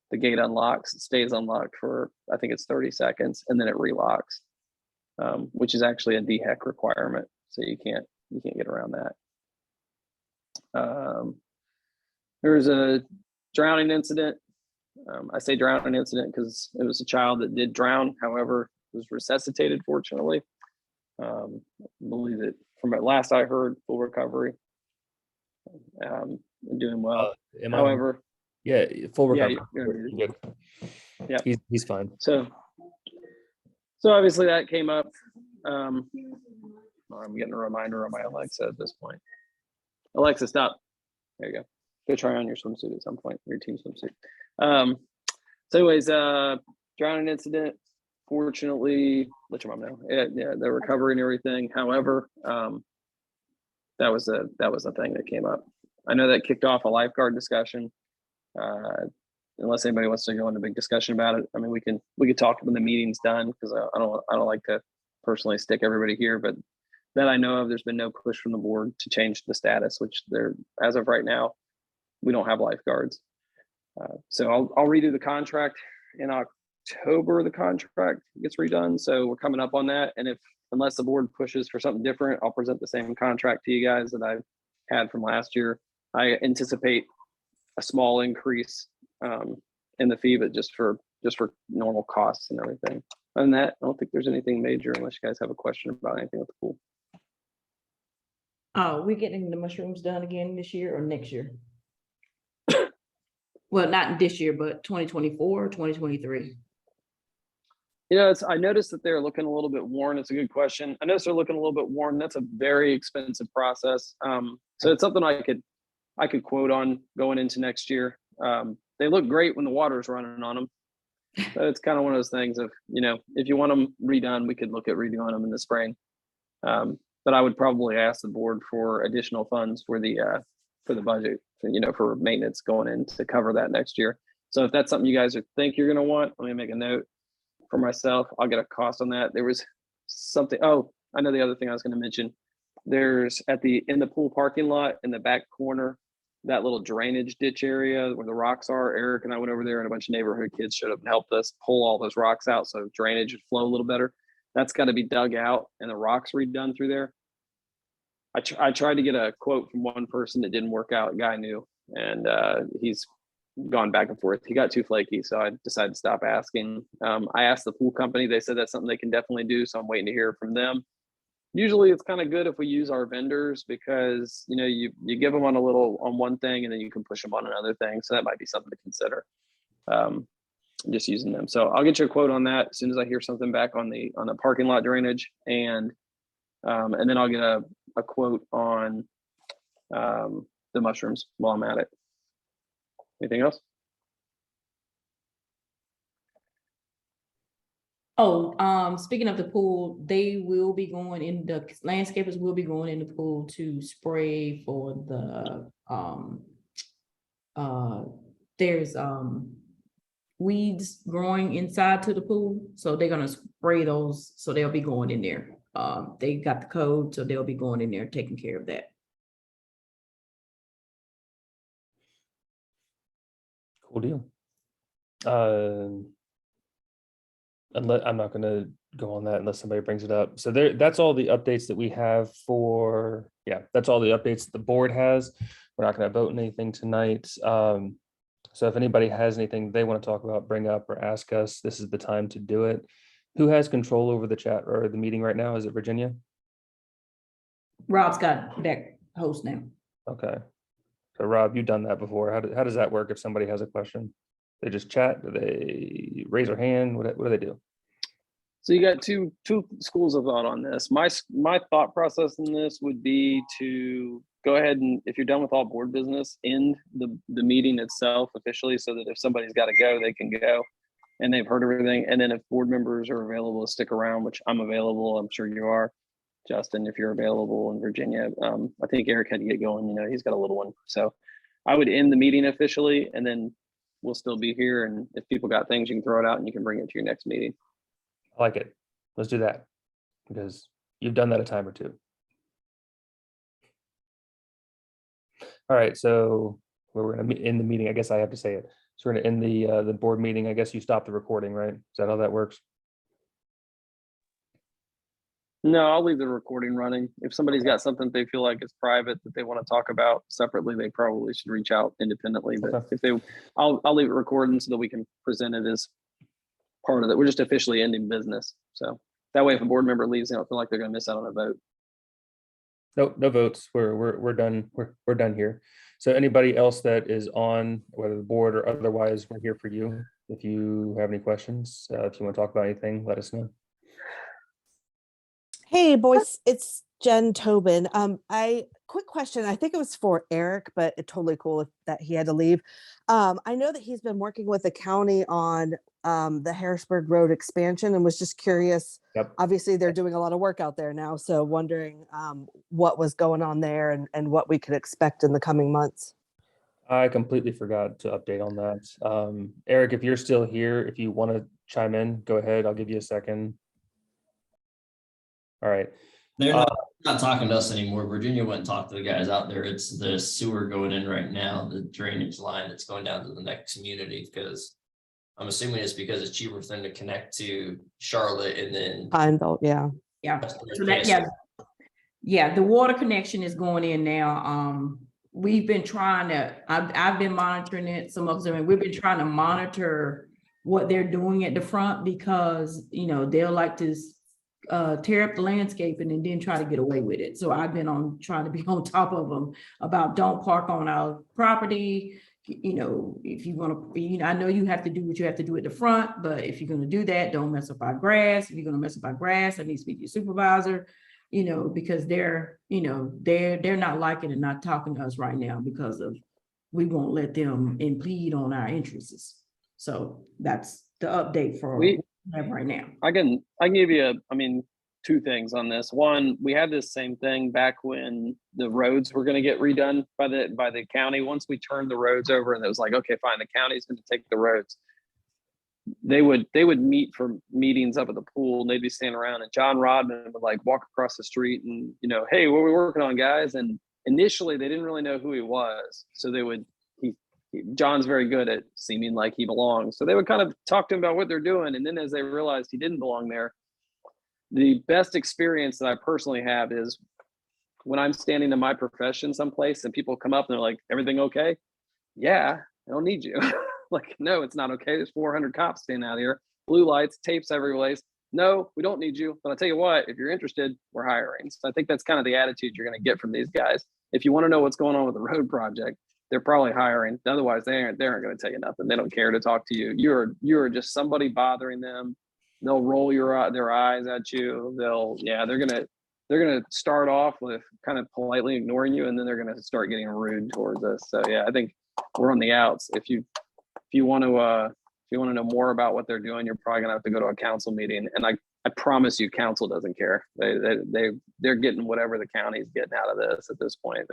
the gate unlocks, it stays unlocked for, I think it's 30 seconds, and then it relocks, which is actually a DHEC requirement. So you can't get around that. There was a drowning incident. I say drowning incident because it was a child that did drown. However, was resuscitated, fortunately. I believe that from at last I heard, full recovery. Doing well. However, yeah, full recovery. Yeah, you're good. Yeah, he's fine. So obviously that came up. I'm getting a reminder on my Alexa at this point. Alexa, stop. There you go. go try on your swimsuit at some point, your team swimsuit. So anyways, drowning incident, fortunately, let your mom know. Yeah, the recovery and everything. However, that was a thing that came up. I know that kicked off a lifeguard discussion. Unless anybody wants to go into a big discussion about it, I mean, we could talk when the meeting's done, because I don't like to personally stick everybody here, but that I know of, there's been no push from the board to change the status, which they're, as of right now, we don't have lifeguards. So I'll redo the contract in October. The contract gets redone, so we're coming up on that. And unless the board pushes for something different, I'll present the same contract to you guys that I had from last year. I anticipate a small increase in the fee, but just for normal costs and everything. Other than that, I don't think there's anything major, unless you guys have a question about anything with the pool. Oh, we getting the mushrooms done again this year or next year? Well, not this year, but 2024, 2023. You know, I noticed that they're looking a little bit worn. It's a good question. I noticed they're looking a little bit worn. That's a very expensive process. So it's something I could quote on going into next year. They look great when the water's running on them. So it's kind of one of those things of, you know, if you want them redone, we could look at redoing them in the spring. But I would probably ask the board for additional funds for the budget, you know, for maintenance going in to cover that next year. So if that's something you guys think you're going to want, let me make a note for myself. I'll get a cost on that. There was something. Oh, I know the other thing I was going to mention. There's in the pool parking lot in the back corner, that little drainage ditch area where the rocks are. Eric and I went over there, and a bunch of neighborhood kids showed up and helped us pull all those rocks out so drainage would flow a little better. That's got to be dug out and the rocks redone through there. I tried to get a quote from one person that didn't work out. A guy knew, and he's gone back and forth. He got too flaky, so I decided to stop asking. I asked the pool company. They said that's something they can definitely do, so I'm waiting to hear from them. Usually it's kind of good if we use our vendors, because, you know, you give them on one thing and then you can push them on another thing. So that might be something to consider, just using them. So I'll get you a quote on that as soon as I hear something back on the parking lot drainage, and then I'll get a quote on the mushrooms while I'm at it. Anything else? Oh, speaking of the pool, they will be going in, the landscapers will be going in the pool to spray for the, there's, weeds growing inside to the pool. So they're gonna spray those. So they'll be going in there. They got the code, so they'll be going in there taking care of that. Cool deal. I'm not going to go on that unless somebody brings it up. So that's all the updates that we have for, that's all the updates that the board has. We're not going to vote on anything tonight. So if anybody has anything they want to talk about, bring up or ask us, this is the time to do it. Who has control over the chat or the meeting right now? Is it Virginia? Rob's got that host now. Okay. So Rob, you've done that before. How does that work if somebody has a question? They just chat? Do they raise their hand? What do they do? So you got two schools of thought on this. My thought process in this would be to go ahead and, if you're done with all board business, end the meeting itself officially, so that if somebody's got to go, they can go and they've heard everything. And then if board members are available to stick around, which I'm available, I'm sure you are, Justin, if you're available in Virginia. I think Eric had to get going, you know, he's got a little one. So I would end the meeting officially, and then we'll still be here. And if people got things, you can throw it out and you can bring it to your next meeting. I like it. Let's do that, because you've done that a time or two. All right, so we're going to end the meeting. I guess I have to say it. So we're going to end the board meeting. I guess you stopped the recording, right? Is that how that works? No, I'll leave the recording running. If somebody's got something they feel like is private that they want to talk about separately, they probably should reach out independently. But Okay. I'll leave it recording so that we can present it as part of it. We're just officially ending business. So that way, if a board member leaves, they don't feel like they're going to miss out on a vote. No votes. We're done. We're done here. So anybody else that is on, whether the board or otherwise, we're here for you. If you have any questions, if you want to talk about anything, let us know. Hey, boys, it's Jen Tobin. Quick question. I think it was for Eric, but it's totally cool that he had to leave. I know that he's been working with the county on the Harrisburg Road expansion and was just curious. Yep. Obviously, they're doing a lot of work out there now. So wondering what was going on there and what we could expect in the coming months. I completely forgot to update on that. Eric, if you're still here, if you want to chime in, go ahead. I'll give you a second. All right. They're not talking to us anymore. Virginia went and talked to the guys out there. It's the sewer going in right now, the drainage line that's going down to the next community, because I'm assuming it's because it's cheaper for them to connect to Charlotte and then. Pineville, yeah. Yeah, so that, yeah, the water connection is going in now. We've been trying to, I've been monitoring it, some of them, and we've been trying to monitor what they're doing at the front, because, you know, they'll like to tear up the landscaping and then try to get away with it. So I've been trying to be on top of them about don't park on our property. You know, if you want to, you know, I know you have to do what you have to do at the front, but if you're going to do that, don't mess up our grass. If you're going to mess up our grass, I need to speak to your supervisor, you know, because they're, you know, they're not liking and not talking to us right now because of, we won't let them impede on our interests. So that's the update for right now. I can give you two things on this. One, we had this same thing back when the roads were going to get redone by the county. Once we turned the roads over and it was like, okay, fine, the county's going to take the roads. They would meet for meetings up at the pool, and they'd be standing around, and John Rodman would like walk across the street and, you know, hey, what are we working on, guys? And initially they didn't really know who he was. So John's very good at seeming like he belongs. So they would kind of talk to him about what they're doing. And then as they realized he didn't belong there, the best experience that I personally have is when I'm standing in my profession someplace and people come up and they're like, everything okay? Yeah, I don't need you. Like, no, it's not okay. There's 400 cops standing out here, blue lights, tapes every place. No, we don't need you. But I'll tell you what, if you're interested, we're hiring. So I think that's kind of the attitude you're going to get from these guys. If you want to know what's going on with the road project, they're probably hiring. Otherwise, they aren't going to tell you nothing. They don't care to talk to you. You're just somebody bothering them. They'll roll their eyes at you. They're gonna start off with kind of politely ignoring you, and then they're gonna start getting rude towards us. So yeah, I think we're on the outs. If you want to know more about what they're doing, you're probably gonna have to go to a council meeting. And I promise you, council doesn't care. They're getting whatever the county's getting out of this at this point.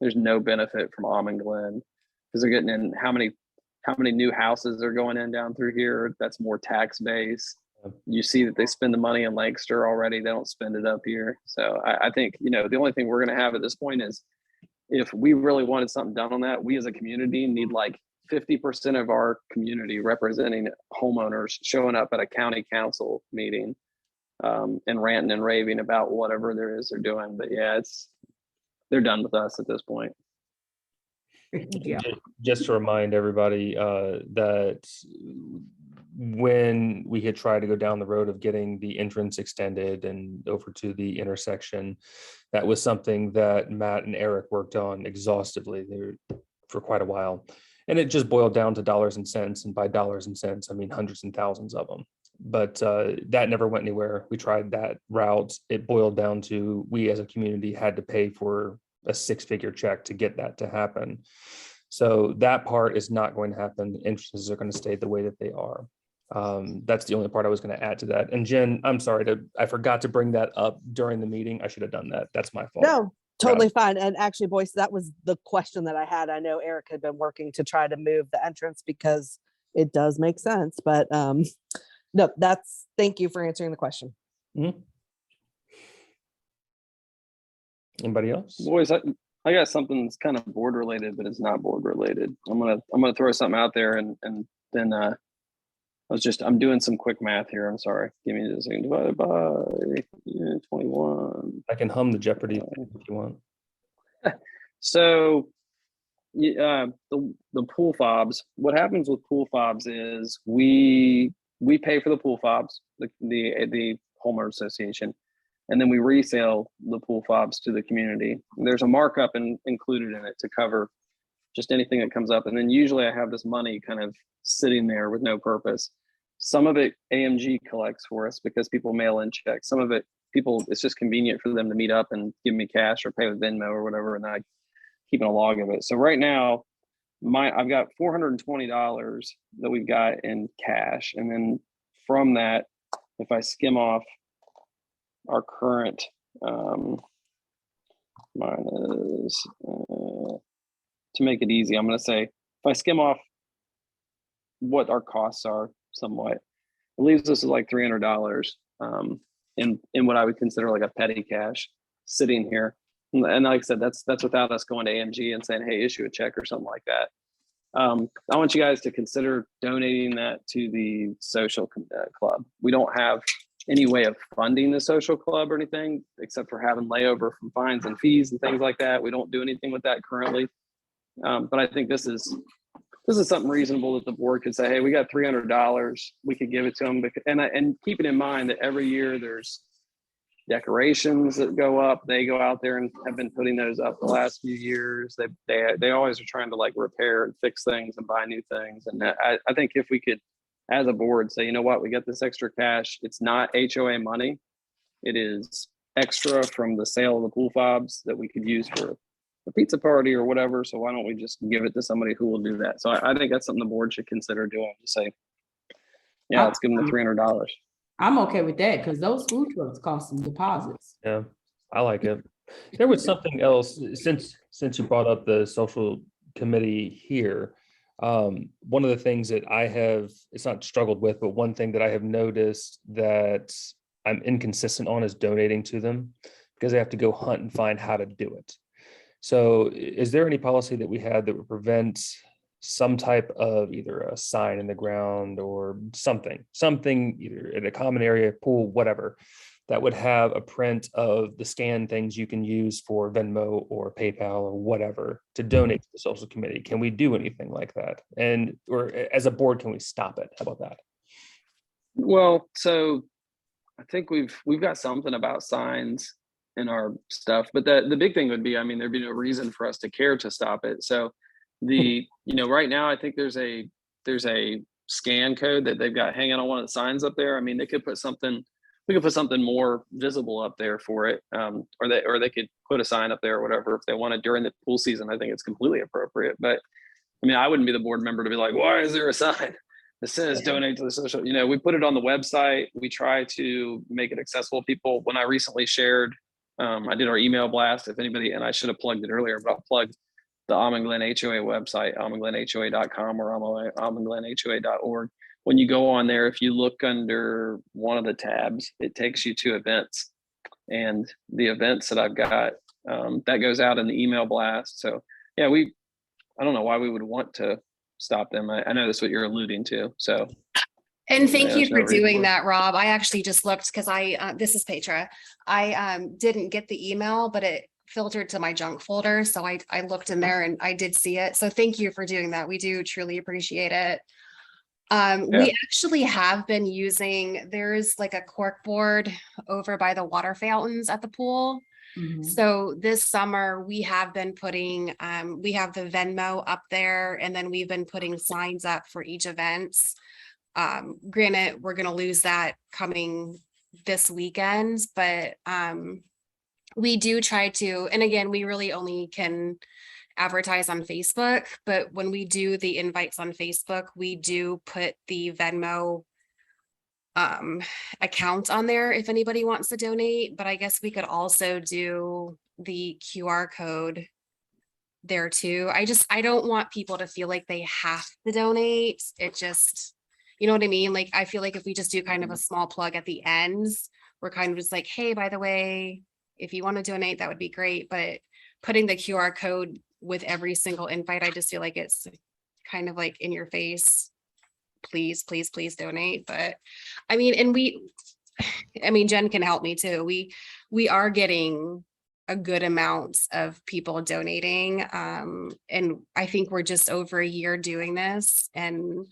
There's no benefit from Almond Glen, because they're getting in how many new houses are going in down through here. That's more tax base. You see that they spend the money in Lancaster already. They don't spend it up here. So I think, you know, the only thing we're going to have at this point is, if we really wanted something done on that, we as a community need like 50% of our community representing homeowners showing up at a county council meeting and ranting and raving about whatever there is they're doing. But yeah, they're done with us at this point. Yeah. Just to remind everybody that when we had tried to go down the road of getting the entrance extended and over to the intersection, that was something that Matt and Eric worked on exhaustively for quite a while. And it just boiled down to dollars and cents. And by dollars and cents, I mean hundreds and thousands of them. But that never went anywhere. We tried that route. It boiled down to, we as a community had to pay for a 6-figure check to get that to happen. So that part is not going to happen. The entrances are going to stay the way that they are. That's the only part I was going to add to that. And Jen, I'm sorry, I forgot to bring that up during the meeting. I should have done that. That's my fault. No, totally fine. And actually, Boyce, that was the question that I had. I know Eric had been working to try to move the entrance because it does make sense. But no, thank you for answering the question. Mm-hmm. Anybody else? Boys, I got something that's kind of board related, but it's not board related. I'm gonna throw something out there, and then I'm doing some quick math here. I'm sorry. Give me just a second. Divided by 21. I can hum the Jeopardy if you want. So the pool fobs, what happens with pool fobs is we pay for the pool fobs, the homeowner association, and then we resell the pool fobs to the community. There's a markup included in it to cover just anything that comes up. And then usually I have this money kind of sitting there with no purpose. Some of it AMG collects for us because people mail in checks. Some of it people, it's just convenient for them to meet up and give me cash or pay with Venmo or whatever, and I keep a log of it. So right now, I've got $420 that we've got in cash, and then from that, if I skim off our current minus to make it easy, I'm going to say if I skim off what our costs are somewhat, it leaves us with like $300 in what I would consider like a petty cash sitting here. And like I said, that's without us going to AMG and saying, hey, issue a check or something like that. I want you guys to consider donating that to the social club. We don't have any way of funding the social club or anything except for having layover from fines and fees and things like that. We don't do anything with that currently. But I think this is something reasonable that the board could say, hey, we got $300, we could give it to them. And keeping in mind that every year there's decorations that go up. They go out there and have been putting those up the last few years. They always are trying to like repair and fix things and buy new things. And I think if we could, as a board, say, you know what, we get this extra cash. It's not HOA money. It is extra from the sale of the pool fobs that we could use for a pizza party or whatever. So why don't we just give it to somebody who will do that? So I think that's something the board should consider doing. To say, yeah, let's give them the $300. I'm okay with that because those food trucks cost some deposits. Yeah, I like it. There was something else since you brought up the social committee here. One of the things that I have, it's not struggled with, but one thing that I have noticed that I'm inconsistent on is donating to them because I have to go hunt and find how to do it. So is there any policy that we had that would prevent some type of either a sign in the ground or something either in a common area, pool, whatever, that would have a print of the scan things you can use for Venmo or PayPal or whatever to donate to the social committee? Can we do anything like that? And or as a board, can we stop it? How about that? Well, so I think we've got something about signs in our stuff, but the big thing would be, I mean, there'd be no reason for us to care to stop it. So right now, I think there's a scan code that they've got hanging on one of the signs up there. I mean, we could put something more visible up there for it, or they could put a sign up there or whatever if they wanted during the pool season. I think it's completely appropriate. But I mean, I wouldn't be the board member to be like, why is there a sign that says donate to the social? We put it on the website. We try to make it accessible to people. When I recently shared, I did our email blast. If anybody, and I should have plugged it earlier, but I'll plug the Almond Glen HOA website, almondglenhoa.com or almondglenhoa.org. When you go on there, if you look under one of the tabs, it takes you to events, and the events that I've got, that goes out in the email blast. So yeah, I don't know why we would want to stop them. I know that's what you're alluding to. So. And thank Yeah, you there's no for reason doing for it. that, Rob. I actually just looked because this is Petra. I didn't get the email, but it filtered to my junk folder. So I looked in there and I did see it. So thank you for doing that. We do truly appreciate it. We actually have been using, there's like a cork board over by the water fountains at the pool. Mhm. So this summer we have been putting, we have the Venmo up there, and then we've been putting signs up for each events. Granted, we're going to lose that coming this weekend, but we do try to, and again, we really only can advertise on Facebook, but when we do the invites on Facebook, we do put the Venmo account on there if anybody wants to donate. But I guess we could also do the QR code there too. I don't want people to feel like they have to donate. It just, you know what I mean? Like, I feel like if we just do kind of a small plug at the ends, we're kind of just like, hey, by the way, if you want to donate, that would be great. But putting the QR code with every single invite, I just feel like it's kind of like in your face. Please, please, please donate. But I mean, and Jen can help me too. We are getting a good amount of people donating. And I think we're just over a year doing this, and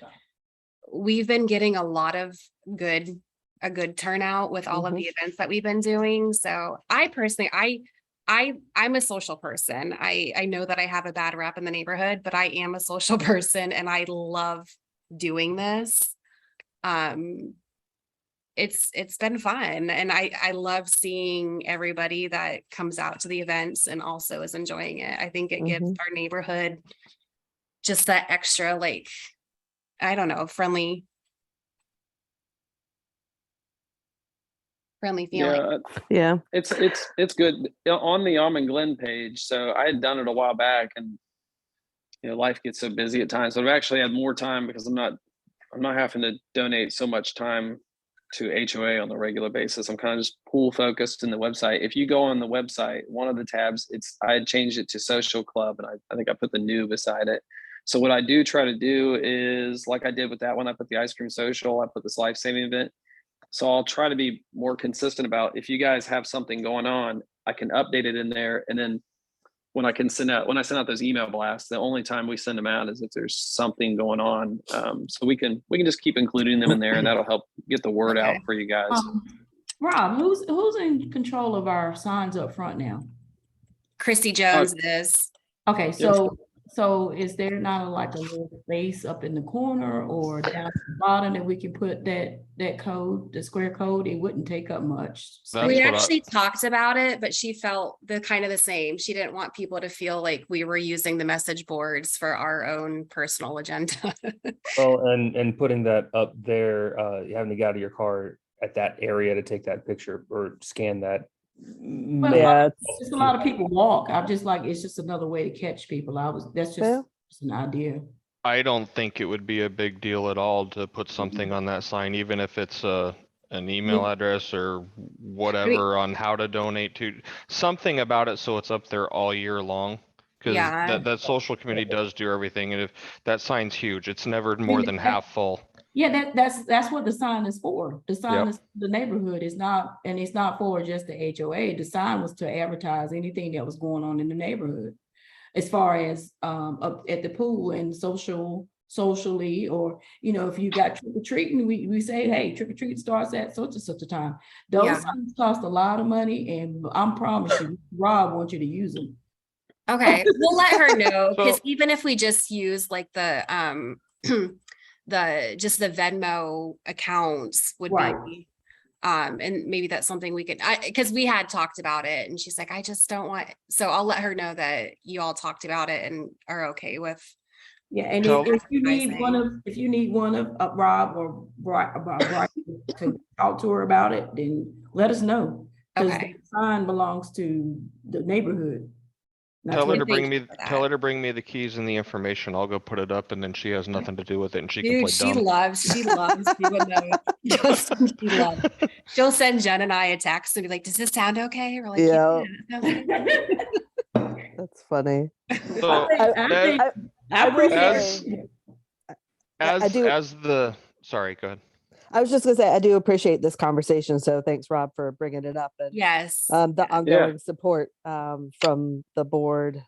we've been getting a lot of a good turnout with all of the events that we've been doing. So I personally, I'm a social person. I know that I have a bad rap in the neighborhood, but I am a social person and I love doing this. it's been fun, and I love seeing everybody that comes out to the events and also is enjoying it. I think it gives our neighborhood just that extra, like, I don't know, friendly feeling. Yeah, Yeah. it's good on the Almond Glen page. So I had done it a while back, and life gets so busy at times. So I've actually had more time because I'm not having to donate so much time to HOA on the regular basis. I'm kind of just pool focused in the website. If you go on the website, one of the tabs, I had changed it to social club, and I think I put the new beside it. So what I do try to do is, like I did with that one, I put the ice cream social, I put this life-saving event. So I'll try to be more consistent about, if you guys have something going on, I can update it in there. And then when I send out those email blasts, the only time we send them out is if there's something going on. So we can just keep including them in there, and that'll help get the word out for you guys. Rob, who's in control of our signs up front now? Christy Jones is. Okay, so is there not like a little space up in the corner or down at the bottom that we can put that code, the square code? It wouldn't take up much space. We actually talked about it, but she felt the same. She didn't want people to feel like we were using the message boards for our own personal agenda. Well, and putting that up there, having to get out of your car at that area to take that picture or scan that. Well, Yeah, just a lot of people walk. I'm just like, it's just another way to catch people. That's just an idea. I don't think it would be a big deal at all to put something on that sign, even if it's an email address or whatever on how to donate to, something about it so it's up there all year long. Because that social committee does do everything, and if that sign's huge, it's never more than half full. Yeah, that's what the sign is for. The sign is the neighborhood. Is not, and it's not for just the HOA. The sign was to advertise anything that was going on in the neighborhood, as far as up at the pool and socially, or if you got trick or treating, we say, hey, trick or treat starts at such and such a time. Those signs cost a lot of money, and I'm promise you, Rob wants you to use them. Okay, we'll let her know, because even if we just use like the just the Venmo accounts would be, and maybe that's something we could, because we had talked about it, and she's like, I just don't want, so I'll let her know that you all talked about it and are okay with. Yeah, and if you need one of Rob or Brian to talk to her about it, then let us know, because the sign belongs to the neighborhood. Tell her to bring me the keys and the information. I'll go put it up, and then she has nothing to do with it, and she can play dumb. She loves doing those. She loves. She'll send Jen and I a text and be like, does this sound okay? We're like, yeah. That's funny. So sorry, go ahead. I was just gonna say, I do appreciate this conversation. So thanks, Rob, for bringing it up. And the ongoing support from the board.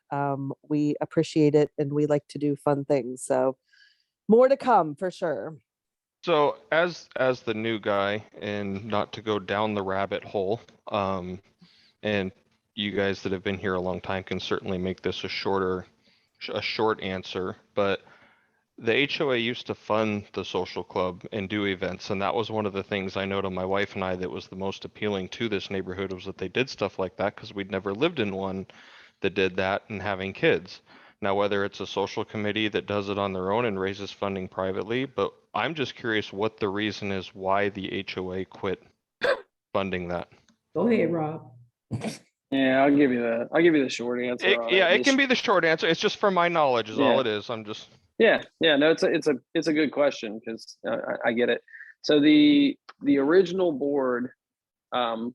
We appreciate it, and we like to do fun things. So more to come for sure. So as the new guy, and not to go down the rabbit hole, and you guys that have been here a long time can certainly make this a short answer, but the HOA used to fund the social club and do events, and that was one of the things I know to my wife and I that was the most appealing to this neighborhood, was that they did stuff like that, because we'd never lived in one that did that and having kids. Now, whether it's a social committee that does it on their own and raises funding privately, but I'm just curious what the reason is why the HOA quit funding that. Go ahead, Rob. Yeah, I'll give you the short answer. It can be the short answer. It's just for my knowledge is all it is. I'm just. Yeah, no, it's a good question, because I get it. So the original board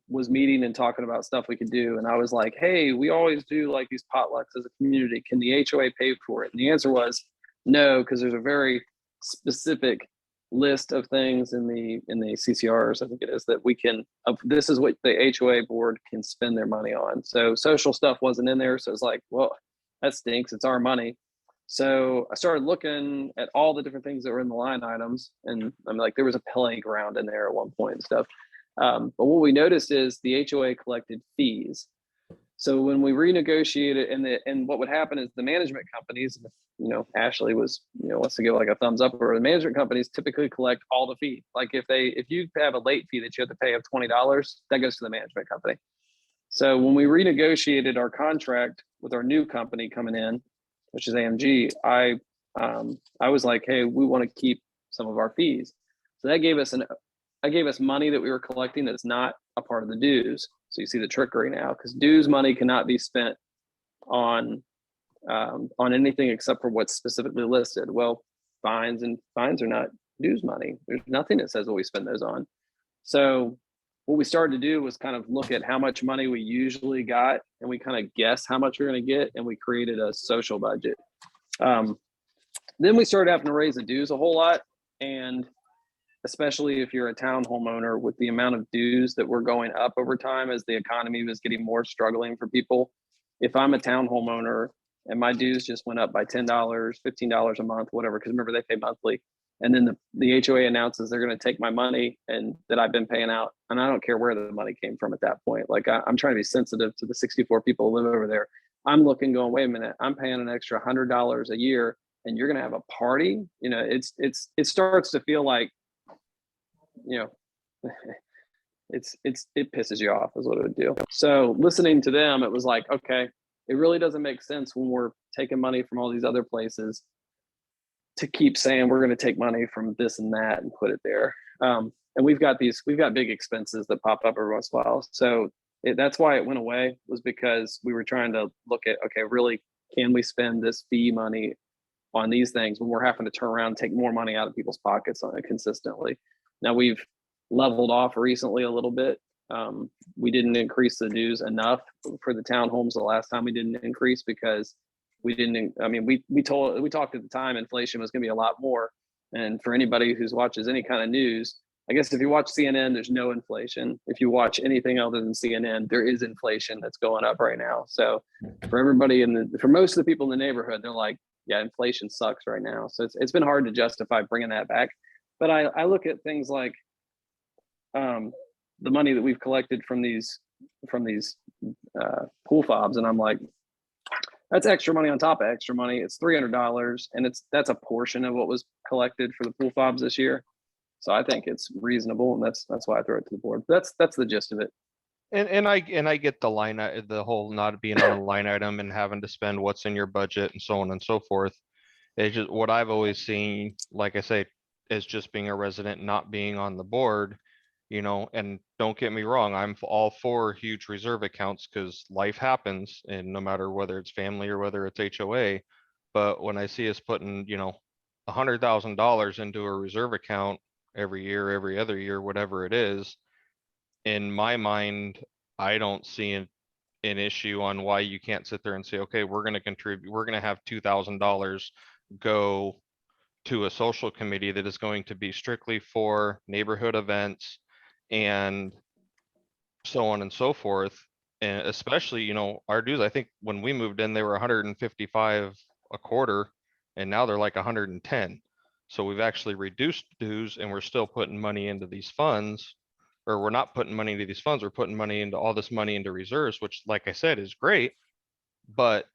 was meeting and talking about stuff we could do, and I was like, hey, we always do like these potlucks as a community. Can the HOA pay for it? And the answer was no, because there's a very specific list of things in the CCRs, I think it is, that we can. This is what the HOA board can spend their money on. So social stuff wasn't in there, so it's like, well, that stinks. It's our money. So I started looking at all the different things that were in the line items, and I'm like, there was a playground in there at one point and stuff. But what we noticed is the HOA collected fees. So when we renegotiated, and what would happen is the management companies, Ashley wants to give like a thumbs up, or the management companies typically collect all the fee. Like if you have a late fee that you have to pay of $20, that goes to the management company. So when we renegotiated our contract with our new company coming in, which is AMG, I was like, hey, we want to keep some of our fees. So that gave us money that we were collecting that's not a part of the dues. So you see the trickery now, because dues money cannot be spent on anything except for what's specifically listed. Well, fines are not dues money. There's nothing that says what we spend those on. So what we started to do was kind of look at how much money we usually got, and we kind of guess how much we're going to get, and we created a social budget. Then we started having to raise the dues a whole lot, and especially if you're a townhome owner, with the amount of dues that were going up over time as the economy was getting more struggling for people. If I'm a townhome owner and my dues just went up by $10, $15 a month, whatever, because remember they pay monthly, and then the HOA announces they're going to take my money and that I've been paying out, and I don't care where the money came from at that point. Like I'm trying to be sensitive to the 64 people who live over there. I'm looking, going, wait a minute, I'm paying an extra $100 a year, and you're going to have a party. It starts to feel like, it pisses you off is what it would do. So listening to them, it was like, okay, it really doesn't make sense when we're taking money from all these other places to keep saying we're going to take money from this and that and put it there. And we've got big expenses that pop up every once in a while. So that's why it went away, was because we were trying to look at, okay, really, can we spend this fee money on these things when we're having to turn around and take more money out of people's pockets on it consistently. Now we've leveled off recently a little bit. We didn't increase the dues enough for the townhomes the last time we didn't increase, because we talked at the time inflation was going to be a lot more. And for anybody who watches any kind of news, I guess if you watch CNN, there's no inflation. If you watch anything other than CNN, there is inflation that's going up right now. So for everybody for most of the people in the neighborhood, they're like, yeah, inflation sucks right now. So it's been hard to justify bringing that back. But I look at things like the money that we've collected from these pool fobs, and I'm like, that's extra money on top of extra money. It's $300, and that's a portion of what was collected for the pool fobs this year. So I think it's reasonable, and that's why I throw it to the board. That's the gist of it. And I get the whole not being on a line item and having to spend what's in your budget and so on and so forth. It's just what I've always seen, like I say, is just being a resident, not being on the board, and don't get me wrong, I'm all for huge reserve accounts, because life happens, and no matter whether it's family or whether it's HOA. But when I see us putting, $100,000 into a reserve account every year, every other year, whatever it is, in my mind, I don't see an issue on why you can't sit there and say, okay, we're going to contribute, we're going to have $2,000 go to a social committee that is going to be strictly for neighborhood events and so on and so forth. And especially, our dues, I think when we moved in, they were 155 a quarter, and now they're like 110. So we've actually reduced dues, and we're still putting money into these funds, or we're not putting money into these funds. We're putting money into all this money into reserves, which, like I said, is great. But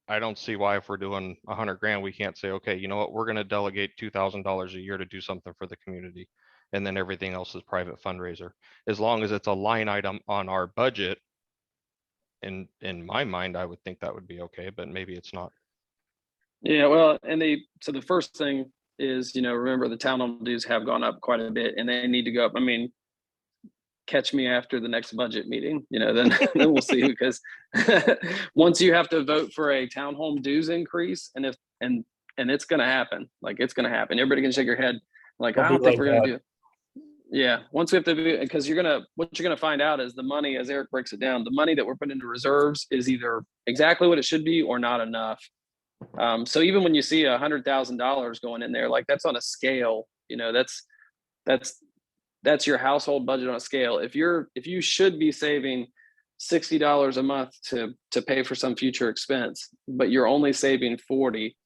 I don't see why, if we're doing 100 grand, we can't say, okay, you know what, we're going to delegate $2,000 a year to do something for the community, and then everything else is private fundraiser. As long as it's a line item on our budget, in my mind, I would think that would be okay, but maybe it's not. Yeah, well, so the first thing is, remember the townhome dues have gone up quite a bit, and they need to go up. I mean, catch me after the next budget meeting, then we'll see, because once you have to vote for a townhome dues increase, and it's going to happen, like it's going to happen. Everybody can shake your head, like, I don't think we're going to do. Yeah, once we have to do, because what you're going to find out is the money, as Eric breaks it down, the money that we're putting into reserves is either exactly what it should be or not enough. So even when you see $100,000 going in there, like, that's on a scale, that's your household budget on a scale. If you should be saving $60 a month to pay for some future expense, but you're only saving 40,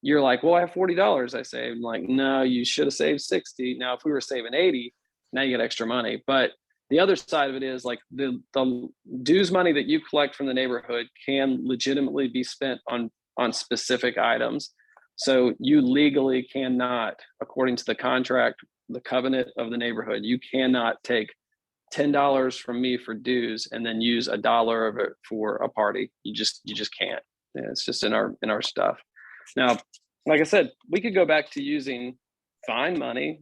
you're like, well, I have $40 I saved. I'm like, no, you should have saved 60. Now, if we were saving 80, now you get extra money. But the other side of it is like the dues money that you collect from the neighborhood can legitimately be spent on specific items. So you legally cannot, according to the contract, the covenant of the neighborhood, you cannot take $10 from me for dues and then use $1 of it for a party. You just can't. Yeah, it's just in our stuff. Now, like I said, we could go back to using fine money,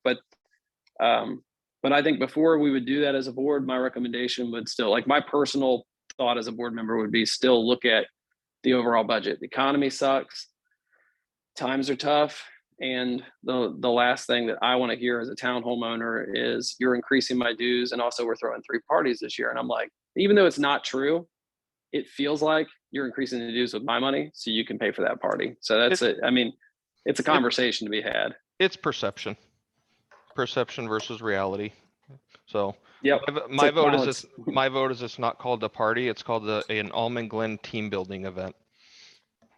but I think before we would do that as a board, my recommendation would still, like my personal thought as a board member would be still look at the overall budget. The economy sucks, times are tough. And the last thing that I want to hear as a town homeowner is you're increasing my dues. And also we're throwing 3 parties this year. And I'm like, even though it's not true, it feels like you're increasing the dues with my money so you can pay for that party. So that's it. I mean, it's a conversation to be had. It's perception versus reality. So Yep. my It's a vote is balance. my vote is it's not called a party. It's called an Almond Glen team building event.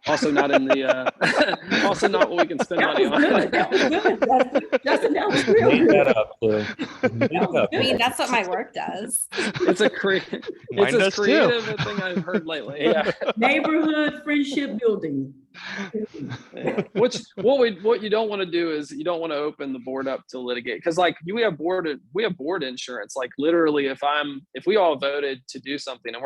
Also not in the, also not what we can spend That money was good. on. That was good. Justin, that was real Made good. that up, too. Made it up. I mean, that's what my work does. It's Mine as does too. creative a thing I've heard lately. Yeah. Neighborhood friendship building. Yeah. What you don't want to do is you don't want to open the board up to litigate, because like we have board insurance. Like literally, if we all voted to do something and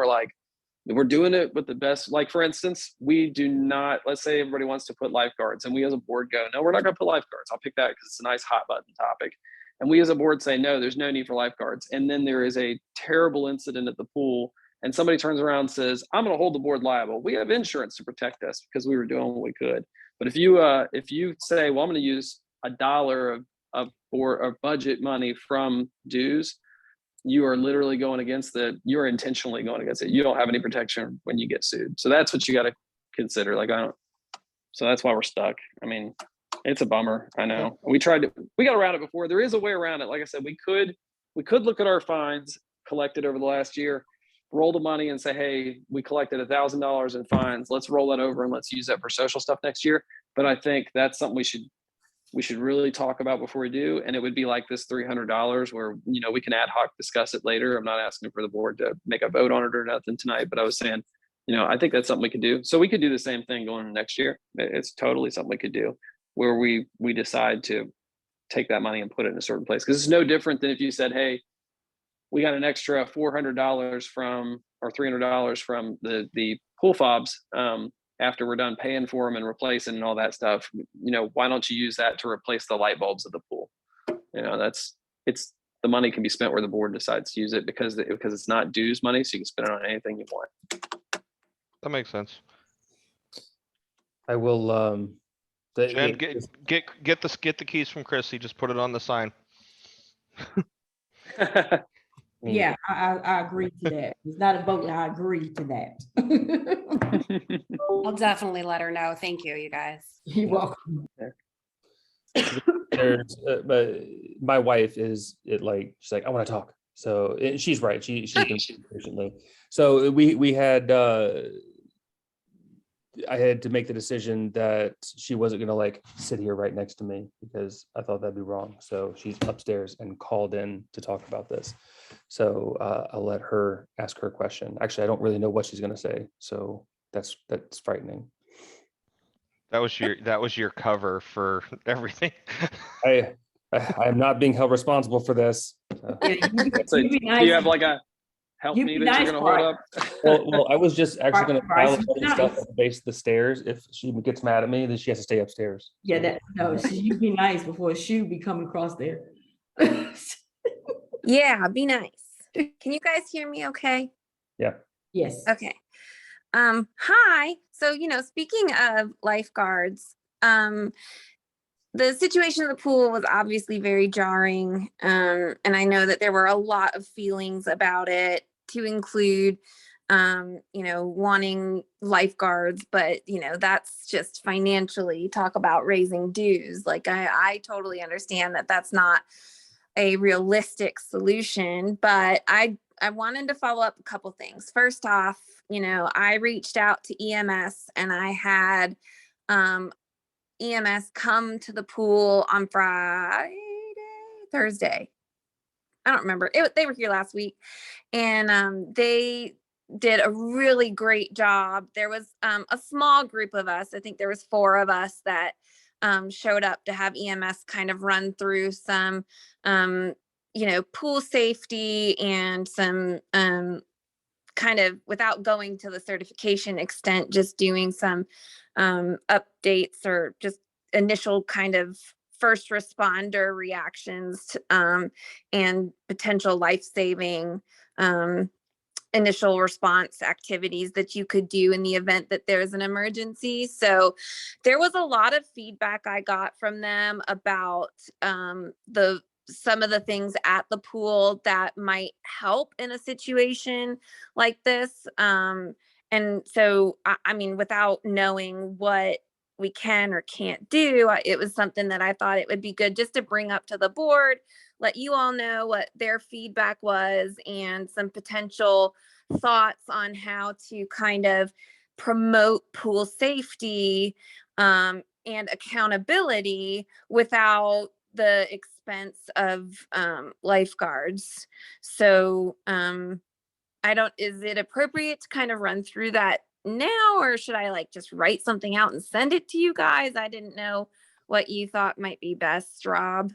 we're doing it with the best, like for instance, we do not, let's say everybody wants to put lifeguards and we as a board go, no, we're not going to put lifeguards. I'll pick that because it's a nice hot button topic. And we as a board say, no, there's no need for lifeguards. And then there is a terrible incident at the pool and somebody turns around and says, I'm going to hold the board liable. We have insurance to protect us because we were doing what we could. But if you say, well, I'm going to use $1 of budget money from dues, you are literally you're intentionally going against it. You don't have any protection when you get sued. So that's what you got to consider. So that's why we're stuck. I mean, it's a bummer. I know we got around it before. There is a way around it. Like I said, we could look at our fines collected over the last year, roll the money and say, hey, we collected $1,000 in fines. Let's roll that over and let's use that for social stuff next year. But I think that's something we should really talk about before we do. And it would be like this $300 where, we can ad hoc discuss it later. I'm not asking for the board to make a vote on it or nothing tonight, but I was saying, I think that's something we could do. So we could do the same thing going into next year. It's totally something we could do where we decide to take that money and put it in a certain place. Because it's no different than if you said, hey, we got an extra $400 or $300 from the pool fobs after we're done paying for them and replacing and all that stuff. Why don't you use that to replace the light bulbs of the pool? The money can be spent where the board decides to use it because it's not dues money, so you can spend it on anything you want. That makes sense. I will, Jen, get the keys from Chrissy. Just put it on the sign. Yeah, I agree to that. It's not a vote. I agree to that. I'll definitely let her know. Thank you, you guys. You're welcome. but my wife she's like, I want to talk. So she's right. She's been patiently. So we had, I had to make the decision that she wasn't going to sit here right next to me because I thought that'd be wrong. So she's upstairs and called in to talk about this. So I'll let her ask her question. Actually, I don't really know what she's going to say. So that's frightening. That was your cover for everything. I am not being held responsible for this. Yeah, So you'd be do nice. you have like a help You'd me be that nice, you're going to hold Bryce. up? Well, I was just actually going to Bryce, pile you up be stuff nice. at the base of the stairs. If she gets mad at me, then she has to stay upstairs. Yeah, you'd be nice before a shoe be coming across there. Yeah, be nice. Can you guys hear me okay? Yeah. Yes. Okay. Hi. So, speaking of lifeguards, the situation of the pool was obviously very jarring. And I know that there were a lot of feelings about it, to include, wanting lifeguards, but that's just financially talk about raising dues. Like I totally understand that that's not a realistic solution, but I wanted to follow up a couple things. First off, I reached out to EMS and I had EMS come to the pool on Thursday. I don't remember. They were here last week, and they did a really great job. There was a small group of us. I think there was 4 of us that showed up to have EMS kind of run through some, pool safety and some kind of, without going to the certification extent, just doing some updates or just initial kind of first responder reactions and potential life-saving initial response activities that you could do in the event that there's an emergency. So there was a lot of feedback I got from them about some of the things at the pool that might help in a situation like this. And so, I mean, without knowing what we can or can't do, it was something that I thought it would be good just to bring up to the board, let you all know what their feedback was and some potential thoughts on how to kind of promote pool safety and accountability without the expense of lifeguards. So is it appropriate to kind of run through that now, or should I like just write something out and send it to you guys? I didn't know what you thought might be best, Rob.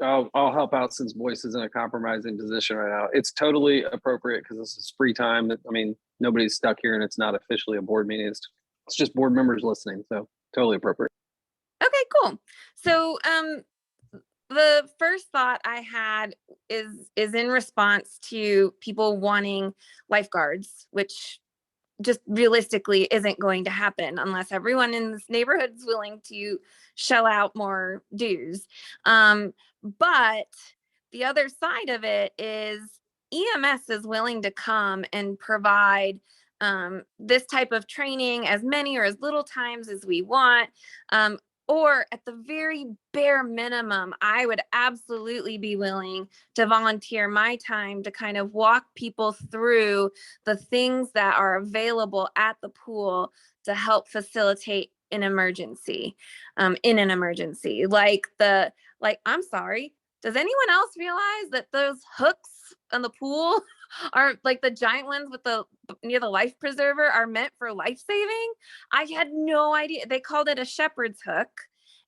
I'll help out since Boyce is in a compromising position right now. It's totally appropriate because this is free time. I mean, nobody's stuck here and it's not officially a board meeting. It's just board members listening. So totally appropriate. Okay, cool. So the first thought I had is in response to people wanting lifeguards, which just realistically isn't going to happen unless everyone in this neighborhood is willing to shell out more dues. But the other side of it is EMS is willing to come and provide this type of training as many or as little times as we want. Or at the very bare minimum, I would absolutely be willing to volunteer my time to kind of walk people through the things that are available at the pool to help facilitate an emergency, in an emergency. I'm sorry, does anyone else realize that those hooks on the pool are like the giant ones with the near the life preserver are meant for life saving? I had no idea. They called it a shepherd's hook,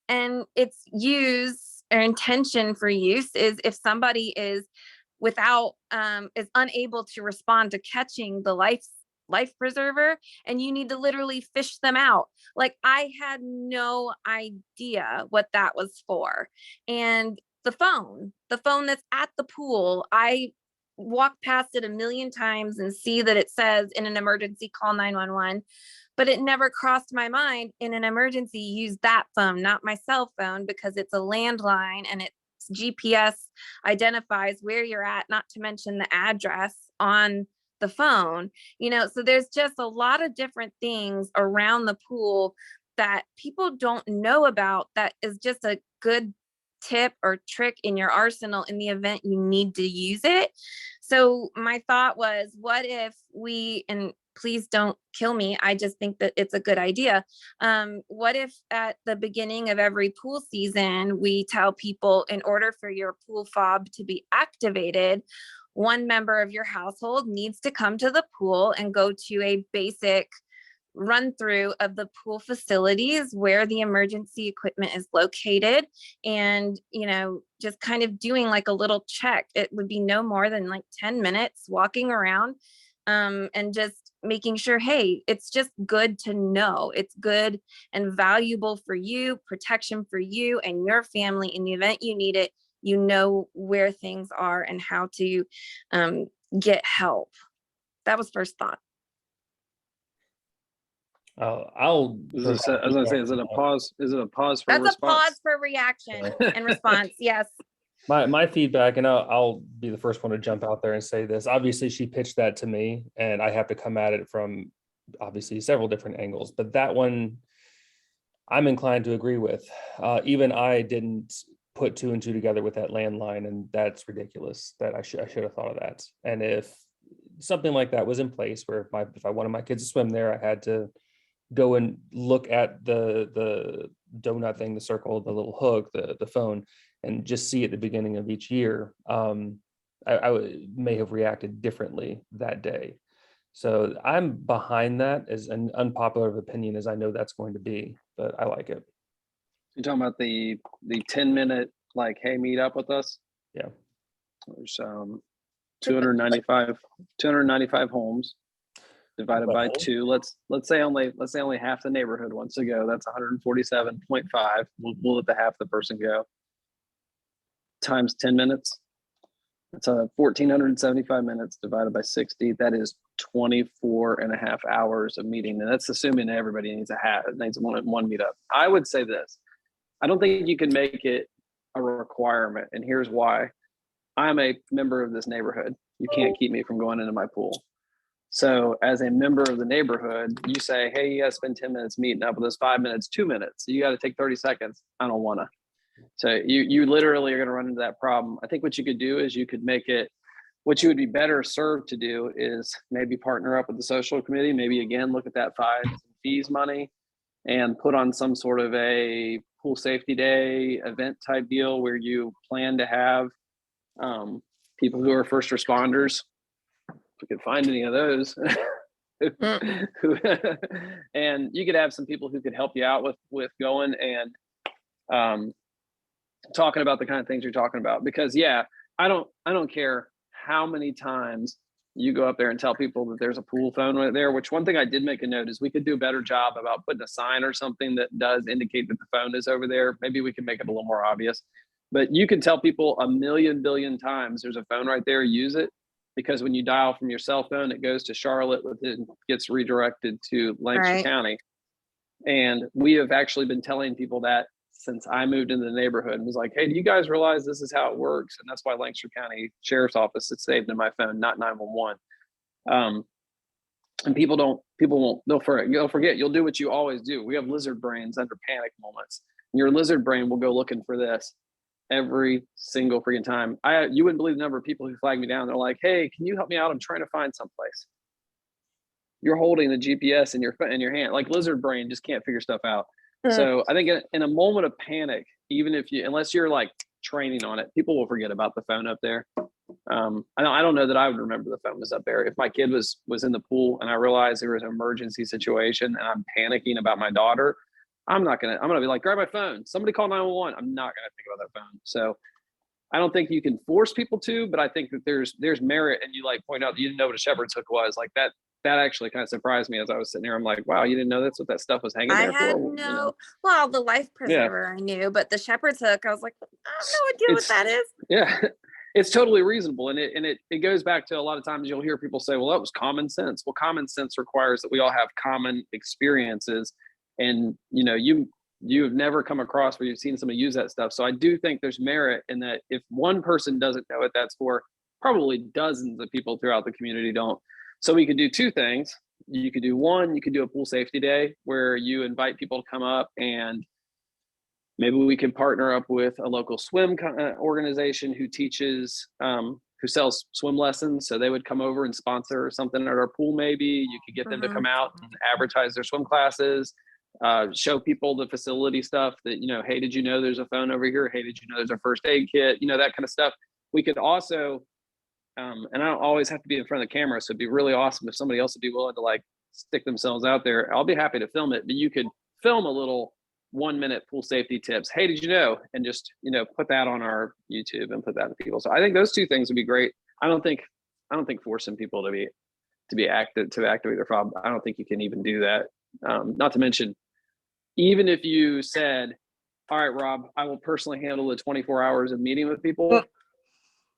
and its use or intention for use is if somebody is is unable to respond to catching the life preserver and you need to literally fish them out. Like, I had no idea what that was for. And the phone that's at the pool, I walk past it a million times and see that it says in an emergency call 911, but it never crossed my mind in an emergency use that phone, not my cell phone, because it's a landline and its GPS identifies where you're at, not to mention the address on the phone. So there's just a lot of different things around the pool that people don't know about that is just a good tip or trick in your arsenal in the event you need to use it. So my thought was, what if and please don't kill me, I just think that it's a good idea. What if at the beginning of every pool season, we tell people, in order for your pool fob to be activated, one member of your household needs to come to the pool and go to a basic run through of the pool facilities where the emergency equipment is located, and just kind of doing like a little check. It would be no more than like 10 minutes walking around and just making sure, hey, it's just good to know. It's good and valuable for you, protection for you and your family in the event you need it. You know where things are and how to get help. That was first thought. I'll. As I was gonna say, is it a pause? Is it a pause for That's response? a pause for reaction and response. Yes. My feedback, and I'll be the first one to jump out there and say this. Obviously, she pitched that to me, and I have to come at it from obviously several different angles. But that one, I'm inclined to agree with. Even I didn't put 2 and 2 together with that landline, and that's ridiculous. That I should have thought of that. And if something like that was in place, where if I wanted my kids to swim there, I had to go and look at the donut thing, the circle, the little hook, the phone. and just see at the beginning of each year, may have reacted differently that day. So I'm behind that, as an unpopular of opinion as I know that's going to be, but I like it. You're talking about the 10-minute, like, hey, meet up with us? Yeah. There's 295 homes divided by Well, 2. Let's say only half the neighborhood wants to go. That's 147.5. We'll let the half the person go. Times 10 minutes. It's 1,475 minutes divided by 60. That is 24 and a half hours of meeting. And that's assuming everybody needs one meetup. I would say this. I don't think you can make it a requirement. And here's why. I'm a member of this neighborhood. You can't keep me from going into my pool. So as a member of the neighborhood, you say, hey, you got to spend 10 minutes meeting up with us, 5 minutes, 2 minutes. You got to take 30 seconds. I don't want to. So you literally are going to run into that problem. I think what you could do is you could make it, what you would be better served to do is maybe partner up with the social committee, maybe again, look at that fines and fees money and put on some sort of a pool safety day event type deal where you plan to have people who are first responders, if we could find any of those, and you could have some people who could help you out with going and talking about the kind of things you're talking about. Because yeah, I don't care how many times you go up there and tell people that there's a pool phone right there, which one thing I did make a note is we could do a better job about putting a sign or something that does indicate that the phone is over there. Maybe we can make it a little more obvious, but you can tell people a million billion times there's a phone right there, use it. Because when you dial from your cell phone, it goes to Charlotte, it gets redirected to Lancaster Right. County. And we have actually been telling people that since I moved into the neighborhood and was like, hey, do you guys realize this is how it works? And that's why Lancaster County Sheriff's Office is saved in my phone, not 911. And people won't, they'll forget. You'll do what you always do. We have lizard brains under panic moments. Your lizard brain will go looking for this every single freaking time. You wouldn't believe the number of people who flag me down. They're like, hey, can you help me out? I'm trying to find someplace. You're holding the GPS in your hand. Like lizard brain just can't figure stuff out. So I think in a moment of panic, even if unless you're like training on it, people will forget about the phone up there. I don't know that I would remember the phone was up there. If my kid was in the pool and I realized there was an emergency situation and I'm panicking about my daughter, I'm gonna be like, grab my phone. Somebody call 911. I'm not gonna think about that phone. So I don't think you can force people to, but I think that there's merit. And you like point out that you didn't know what a shepherd's hook was. Like that actually kind of surprised me as I was sitting there. I'm like, wow, you didn't know that's what that stuff was hanging I there had for? no, well, the life preserver I knew, but the shepherd's hook, I was like, I have no idea what that is. Yeah, it's totally reasonable. And it goes back to a lot of times you'll hear people say, well, that was common sense. Well, common sense requires that we all have common experiences. And, you have never come across where you've seen somebody use that stuff. So I do think there's merit in that. If one person doesn't know what that's for, probably dozens of people throughout the community don't. So we could do two things. You could do one, you could do a pool safety day where you invite people to come up, and maybe we can partner up with a local swim organization who teaches, who sells swim lessons. So they would come over and sponsor something at our pool. Maybe you could get them to come out and advertise their swim classes, show people the facility stuff that, hey, did you know there's a phone over here? Hey, did you know there's a first aid kit? That kind of stuff. We could also, and I don't always have to be in front of the camera. So it'd be really awesome if somebody else would be willing to like stick themselves out there. I'll be happy to film it, but you could film a little 1-minute pool safety tips. Hey, did you know? And just, put that on our YouTube and put that to people. So I think those two things would be great. I don't think forcing people to activate their fob. I don't think you can even do that. Not to mention, even if you said, all right, Rob, I will personally handle the 24 hours of meeting with people,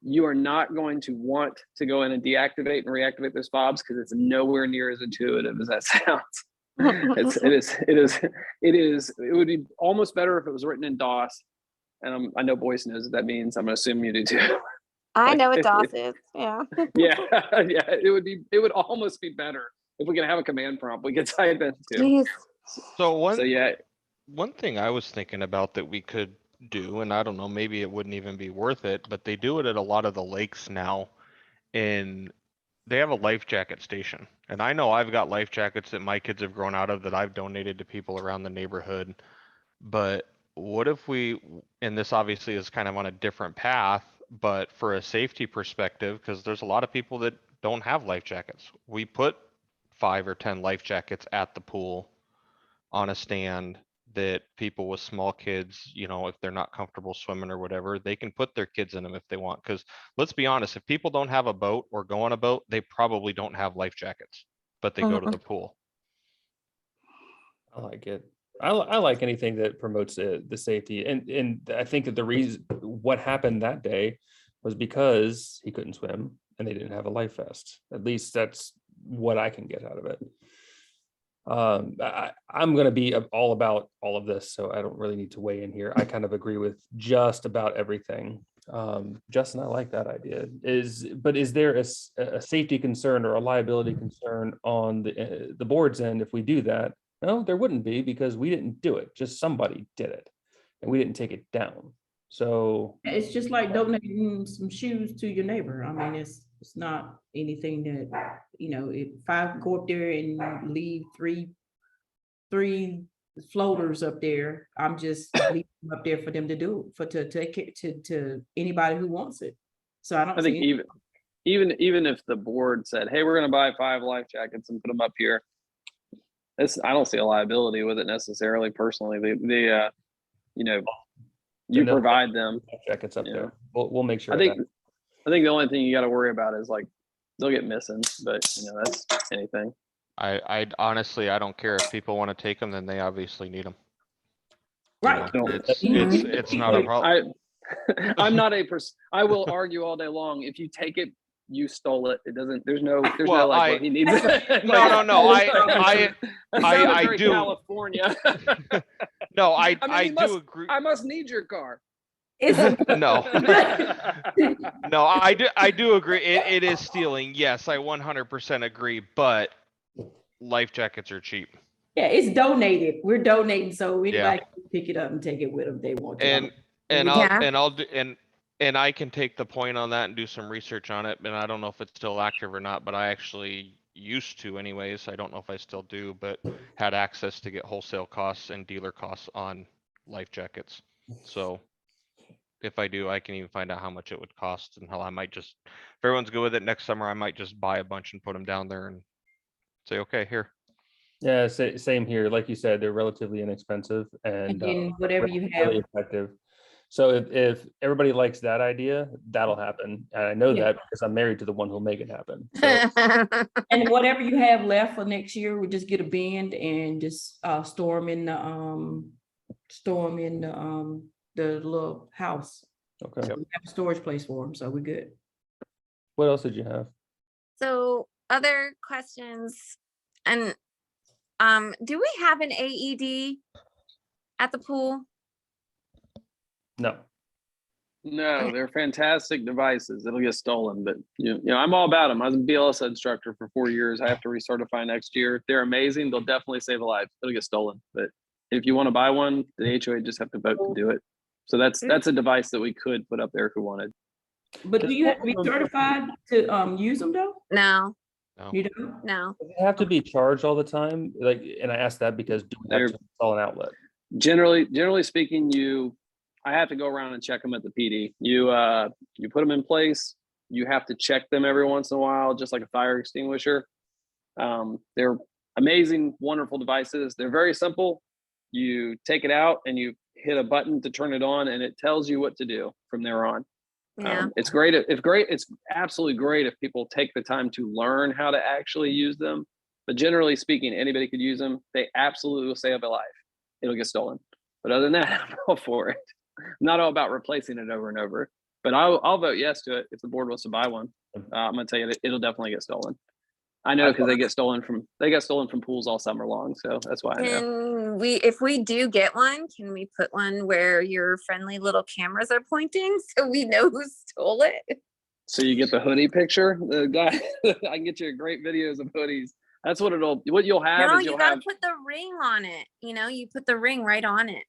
you are not going to want to go in and deactivate and reactivate those fobs because it's nowhere near as intuitive as that sounds. It would be almost better if it was written in DOS. And I know Boyce knows what that means. I'm going to assume you do too. I know what DOS is. Yeah. Yeah. It would almost be better if we can have a command prompt we could type into. Jeez. So One thing I was thinking about that we could do, and I don't know, maybe it wouldn't even be worth it, but they do it at a lot of the lakes now, and they have a life jacket station. And I know I've got life jackets that my kids have grown out of that I've donated to people around the neighborhood, but what if we, and this obviously is kind of on a different path, but for a safety perspective, because there's a lot of people that don't have life jackets. We put 5 or 10 life jackets at the pool on a stand that people with small kids, you know, if they're not comfortable swimming or whatever, they can put their kids in them if they want. Because let's be honest, if people don't have a boat or go on a boat, they probably don't have life jackets, but they go to the pool. I like it. I like anything that promotes the safety, and I think that the reason what happened that day was because he couldn't swim and they didn't have a life vest. At least that's what I can get out of it. I'm going to be all about all of this, so I don't really need to weigh in here. I kind of agree with just about everything. Justin, I like that idea. But is there a safety concern or a liability concern on the board's end if we do that? No, there wouldn't be, because we didn't do it. Just somebody did it, and we didn't take it down. So It's just like donating some shoes to your neighbor. I mean, it's not anything that, you know, if I go up there and leave three floaters up there, I'm just leaving them up there for them to do, to take it to anybody who wants it. So I don't I think see even if the board said, hey, we're going to buy 5 life jackets and put them up here, I don't see a liability with it necessarily. Personally, you know, you provide them jackets up you there. know. We'll make sure. I think the only thing you got to worry about is like they'll get missing, but you know, that's anything. I honestly, I don't care if people want to take them, then they obviously need them. right. It's not a problem. I'm not I will argue all day long. If you take it, you stole it. It doesn't. There's no like, well, he needs it. No. I do. California. No, I do agree. I must need your car. No, no, I do agree. It is stealing. Yes, I 100% agree. But life jackets are cheap. Yeah, it's donated. We're donating, so anybody can pick it up and take it with them if they want to. And I can take the point on that and do some research on it. And I don't know if it's still active or not, but I actually used to anyways. I don't know if I still do, but had access to get wholesale costs and dealer costs on life jackets. So if I do, I can even find out how much it would cost, and how I might just, if everyone's good with it, next summer I might just buy a bunch and put them down there and say, okay, here. Yeah, same here. Like you said, they're relatively inexpensive and then whatever you have. really effective. So if everybody likes that idea, that'll happen. And I know that because I'm married to the one who'll make it happen. So. And whatever you have left for next year, we just get a bin and just store them in the little house. Okay. So we have a storage place for them, so we're good. What else did you have? So other questions, and do we have an AED at the pool? No. No, they're fantastic devices. It'll get stolen, but you know, I'm all about them. I was a BLS instructor for 4 years. I have to recertify next year. They're amazing. They'll definitely save a life. It'll get stolen, but if you want to buy one, the HOA just have to vote to do it. So that's a device that we could put up there if we wanted. But do you have to be certified to use them though? No. You don't? No. Do they have to be charged all the time? Like, and I asked that because do we have to install an outlet? Generally speaking, I have to go around and check them at the PD. You put them in place. You have to check them every once in a while, just like a fire extinguisher. They're amazing, wonderful devices. They're very simple. You take it out and you hit a button to turn it on, and it tells you what to do from there on. Yeah. It's great. It's absolutely great if people take the time to learn how to actually use them. But generally speaking, anybody could use them. They absolutely will save a life. It'll get stolen. But other than that, I'm all for it. I'm not all about replacing it over and over. But I'll vote yes to it if the board wants to buy one. I'm gonna tell you that it'll definitely get stolen. I know because they get stolen from pools all summer long. So that's why I know. If we do get one, can we put one where your friendly little cameras are pointing so we know who stole it? So you get the hoodie picture. The guy, I can get you great videos of hoodies. That's what you'll have. No, is you gotta put the ring on it. You know, you put the ring right on it.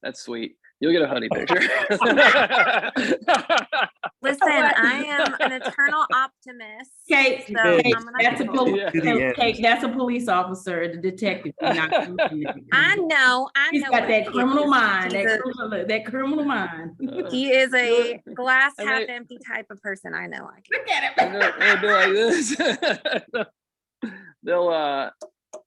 That's sweet. You'll get a hoodie picture. Listen, I am an eternal optimist. Okay, Hey, So hey, I'm gonna that's a hold- police, Yeah. To the end. hey, that's a police officer, the detective. Not I know He's what got that he criminal is. mind, He's that criminal mind. he is a glass and half they- empty type of person. I know. Look at And him. they'll be like this. They'll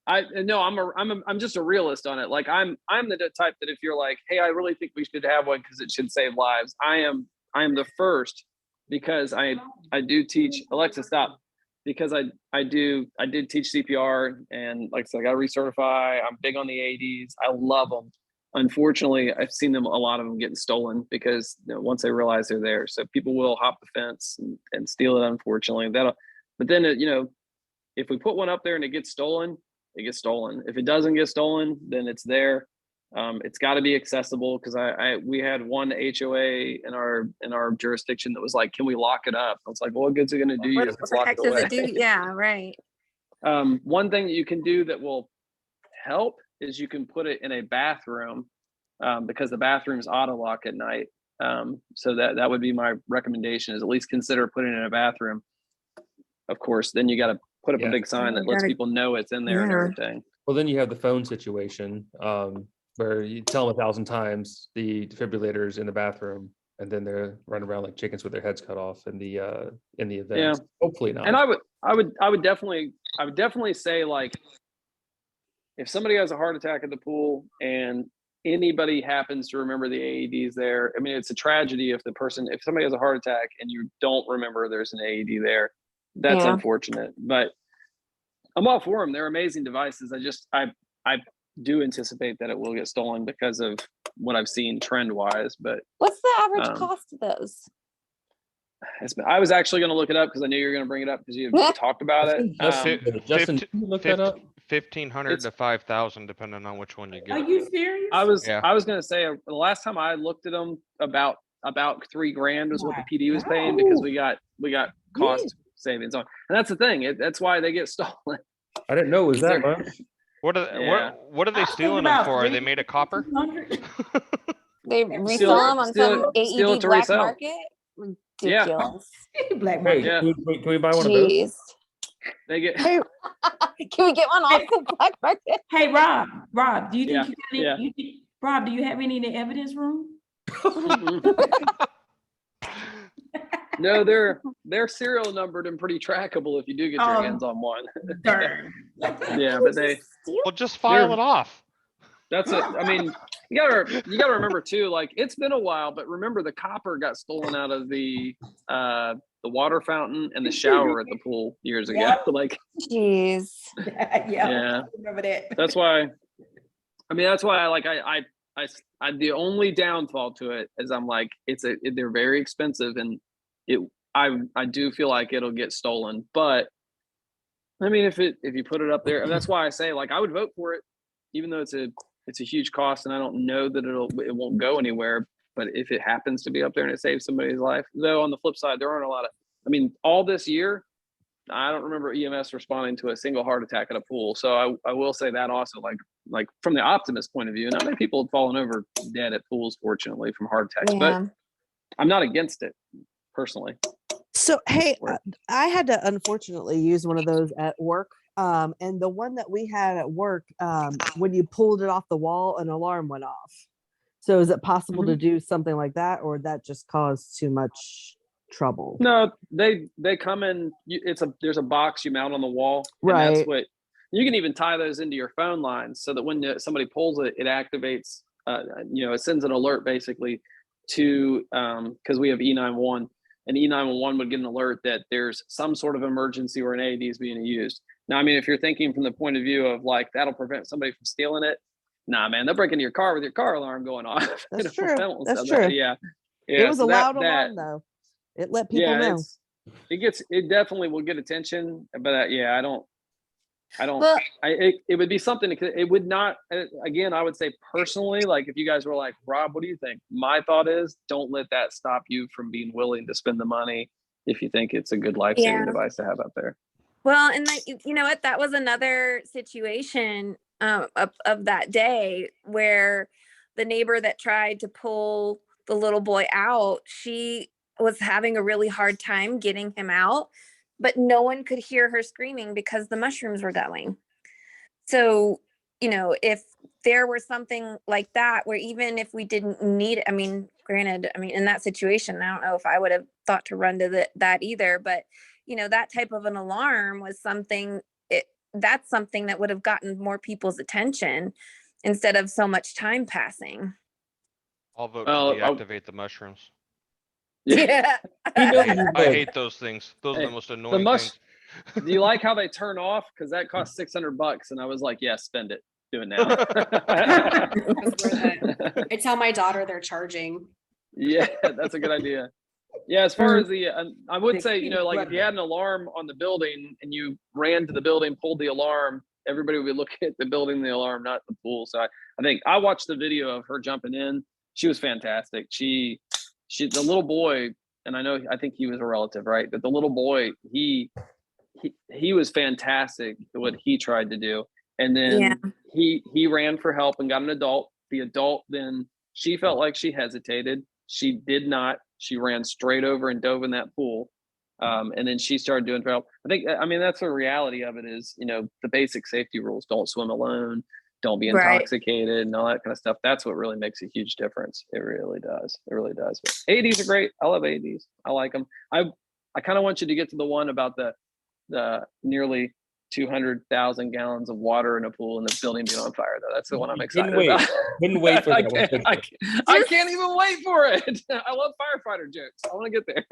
I'm just a realist on it. Like I'm the type that if you're like, hey, I really think we should have one because it should save lives. I am the first, because I do teach. Alexa, stop. Because I did teach CPR, and like I said, I got to recertify. I'm big on the AEDs. I love them. Unfortunately, I've seen a lot of them getting stolen because once they realize they're there, so people will hop the fence and steal it. Unfortunately, but then if we put one up there and it gets stolen, it gets stolen. If it doesn't get stolen, then it's there. It's got to be accessible, because we had one HOA in our jurisdiction that was like, can we lock it up? I was like, well, what good's it going to do you if What it's the locked heck does away? it do? Yeah, right. One thing that you can do that will help is you can put it in a bathroom, because the bathrooms auto lock at night. So that would be my recommendation, is at least consider putting it in a bathroom. Of course, then you got to put up a Yeah. big sign that You lets gotta- people know it's in there and Yeah. everything. Well, then you have the phone situation, where you tell them 1,000 times the defibrillators in the bathroom, and then they're running around like chickens with their heads cut off in the event. Yeah. Hopefully not. And I would definitely say, like, if somebody has a heart attack at the pool and anybody happens to remember the AEDs there, I mean, it's a tragedy if somebody has a heart attack and you don't remember there's an AED there. That's Yeah. unfortunate, but I'm all for them. They're amazing devices. I do anticipate that it will get stolen because of what I've seen trend wise, but What's the average Um, cost of those? I was actually going to look it up because I knew you were going to bring it up because you talked about I it. think Justin, Justin, fif- can you look that up? 1,500 to 5,000, depending on which one you Are get. you serious? I was Yeah. going to say the last time I looked at them, about $3,000 was what the PD was paying, Wow. because we got cost savings on, and that's the thing. That's why they get stolen. I didn't know it was that They're- much. What are Yeah. what are I they was stealing thinking them about for? Are they 300. made of copper? They Steal resell it- them on steal some it- steal it AED to black resell. market? Yeah. Ridiculous. Black Hey, market. Yeah. can we buy one of those? Jeez. They get Hey, Can we get one off the black market? Hey, Rob, do you think Yeah, you got any, Rob, do you have any in the evidence room? no, they're serial numbered and pretty trackable if you do get your Oh. hands on one. Darn. Yeah, but Well, just file it off. that's it. I mean, you gotta remember too, like, it's been a while, but remember the copper got stolen out of the water fountain and the shower at the pool years ago. Yep. Like, Jeez. Yeah, Yeah. I remember that. that's why I the only downfall to it is I'm like, they're very expensive, and I do feel like it'll get stolen. But I mean, if you put it up there, and that's why I say, like, I would vote for it, even though it's a huge cost, and I don't know that it won't go anywhere. But if it happens to be up there and it saves somebody's life, though, on the flip side, there aren't a lot of. I mean, all this year, I don't remember EMS responding to a single heart attack at a pool. So I will say that also, like from the optimist point of view, not many people have fallen over dead at pools, fortunately, from heart attacks. Yeah. But I'm not against it personally. so hey, Work. I had to unfortunately use one of those at work. And the one that we had at work, when you pulled it off the wall, an alarm went off. So is it possible to do something like that, or that just caused too much trouble? No, they come in. There's a box you mount on the wall, and Right. that's what you can even tie those into your phone lines so that when somebody pulls it, it activates. It sends an alert basically to because we have E911, and E911 would get an alert that there's some sort of emergency or an AED is being used. Now, I mean, if you're thinking from the point of view of like that'll prevent somebody from stealing it, nah, man, they'll break into your car with your car alarm going off. That's I true. don't That's sell that. true. Yeah. It was so a that- loud alarm though. It let people Yeah, know. it definitely will get attention, but I don't. Well, It would be something. It would not. Again, I would say personally, like if you guys were like, Rob, what do you think? My thought is, don't let that stop you from being willing to spend the money if you think it's a good life-saving Yeah. device to have out there. well, and you know what? That was another situation of that day where the neighbor that tried to pull the little boy out, she was having a really hard time getting him out but no one could hear her screaming because the mushrooms were going. So, you know, if there were something like that, where even if we didn't need, I mean, granted, I mean, in that situation, I don't know if I would have thought to run to that either, but you know, that type of an alarm was something, that's something that would have gotten more people's attention instead of so much time passing. I'll vote to Well, deactivate the mushrooms. Yeah. You know you I would. hate those things. Those are Hey, the most annoying mush- things. Do you like how they turn off? Because that cost $600, and I was like, yeah, spend it. Do it now. It's worth it. I tell my daughter they're charging. Yeah, that's a good idea. Yeah, as far as the, I would say, you know, like if you had an alarm on the building and you ran to the building, pulled the alarm, everybody would be looking at the building, the alarm, not the pool. So I think I watched the video of her jumping in. She was fantastic. The little boy, and I think he was a relative, right? But the little boy, he was fantastic at what he tried to do. And then he ran for help and got an adult. The adult, then she felt like she hesitated. She did not. She ran straight over and dove in that pool. And then she started doing help. I mean, that's the reality of it is, you know, the basic safety rules: don't swim alone, don't be intoxicated, and all that kind of stuff. That's what really makes a huge difference. It really does. It really does. But AEDs are great. I love AEDs. I like them. I kind of want you to get to the one about the nearly 200,000 gallons of water in a pool and the building being on fire, though. That's the one I'm excited about. Couldn't wait for that one. I can't even wait for it. I love firefighter jokes. I want to get there.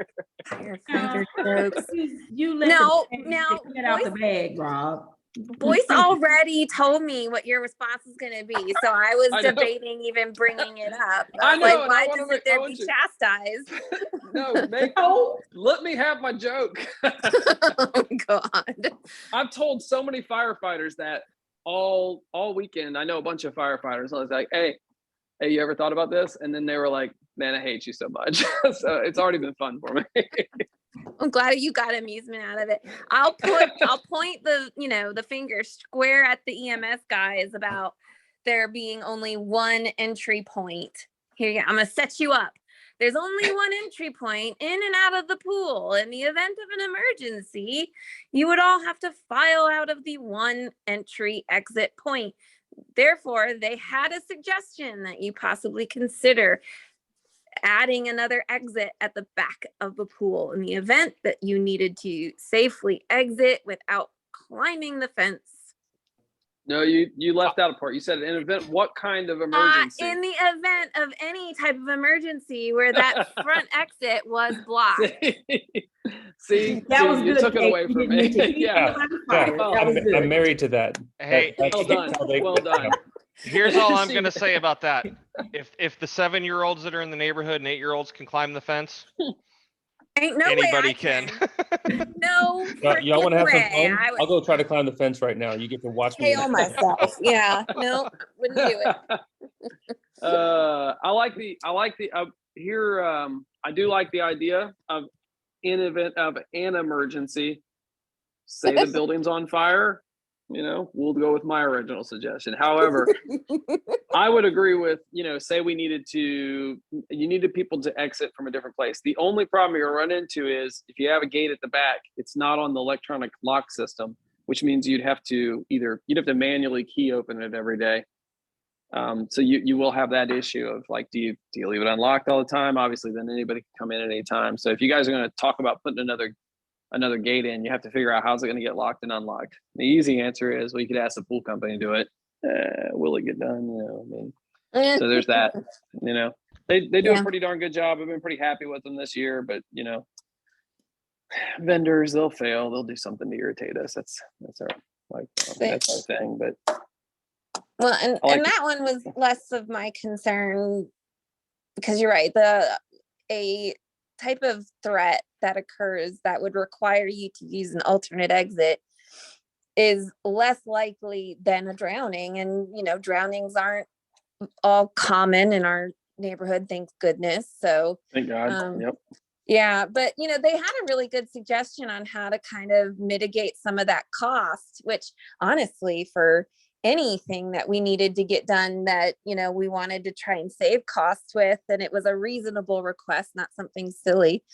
Firefighter jokes. You let get out the bag, Rob. Boyce already told me what your response was going to be, so I was I know. debating even bringing it up. I was know, like, and why doesn't there be chastised? No, let me have my joke. Oh God. I've told so many firefighters that all weekend. I know a bunch of firefighters. I was like, hey, you ever thought about this? And then they were like, man, I hate you so much. So it's already been fun for me. I'm glad you got amusement out of it. I'll point the, you know, the finger square at the EMS guys about there being only one entry point. Here you go. I'm gonna set you up. There's only one entry point in and out of the pool. In the event of an emergency, you would all have to file out of the one entry exit point. Therefore, they had a suggestion that you possibly consider adding another exit at the back of the pool in the event that you needed to safely exit without climbing the fence. No, you left out a part. You said in an event, what kind of emergency? In the event of any type of emergency where that front exit was blocked. See, was you good, took it Jake. away You from didn't me. mention Yeah. That was good. I'm married to that. Hey, That's well done. how they- Well done. Here's all I'm gonna say about that. If the 7-year-olds that are in the neighborhood and 8-year-olds can climb the fence, Ain't no anybody way I can. No. Y'all want to have some freaking way. fun? I would I'll go try to climb the fence right now. You get to watch me. hail myself. Yeah. No, wouldn't do it. I do like the idea of in event of an emergency, say the building's on fire, you know, we'll go with my original suggestion. However, I would agree with, you know, say you needed people to exit from a different place. The only problem you're gonna run into is if you have a gate at the back, it's not on the electronic lock system, which means you'd have to manually key open it every day. So you will have that issue of like, do you leave it unlocked all the time? Obviously, then anybody can come in at any time. So if you guys are going to talk about putting another gate in, you have to figure out how's it going to get locked and unlocked. The easy answer is, well, you could ask the pool company to do it. Will it get done? You know, I mean, so there's that. You know, they do a pretty darn good job. I've been pretty happy with them this year, but you know, vendors, they'll fail. They'll do something to irritate us. That's our thing. But well, and that one was less of my concern because you're right. A type of threat that occurs that would require you to use an alternate exit is less likely than a drowning. And, you know, drownings aren't all common in our neighborhood, thank goodness. So thank God. Yep. Yeah, but you know, they had a really good suggestion on how to kind of mitigate some of that cost, which honestly, for anything that we needed to get done that, we wanted to try and save costs with, and it was a reasonable request, not something silly,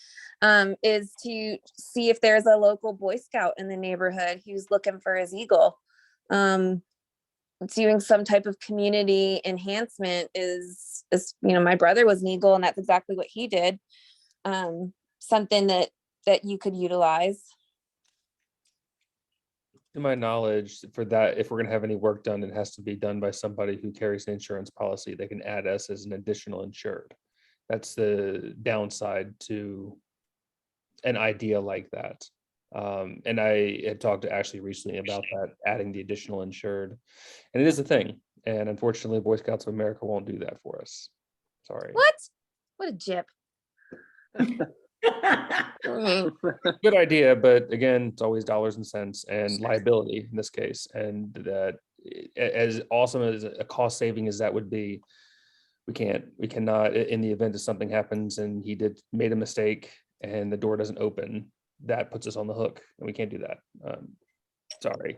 is to see if there's a local Boy Scout in the neighborhood who's looking for his eagle. Doing some type of community enhancement is, my brother was an Eagle, and that's exactly what he did. Something that you could utilize. To my knowledge, for that, if we're gonna have any work done, it has to be done by somebody who carries an insurance policy. They can add us as an additional insured. That's the downside to an idea like that. And I had talked to Ashley recently about that, adding the additional insured. And it is a thing. And unfortunately, Boy Scouts of America won't do that for us. Sorry. What a jip. Good idea, but again, it's always dollars and cents and liability in this case. And that, as awesome as a cost saving as that would be, we cannot, in the event that something happens and he made a mistake and the door doesn't open, that puts us on the hook, and we can't do that. Sorry.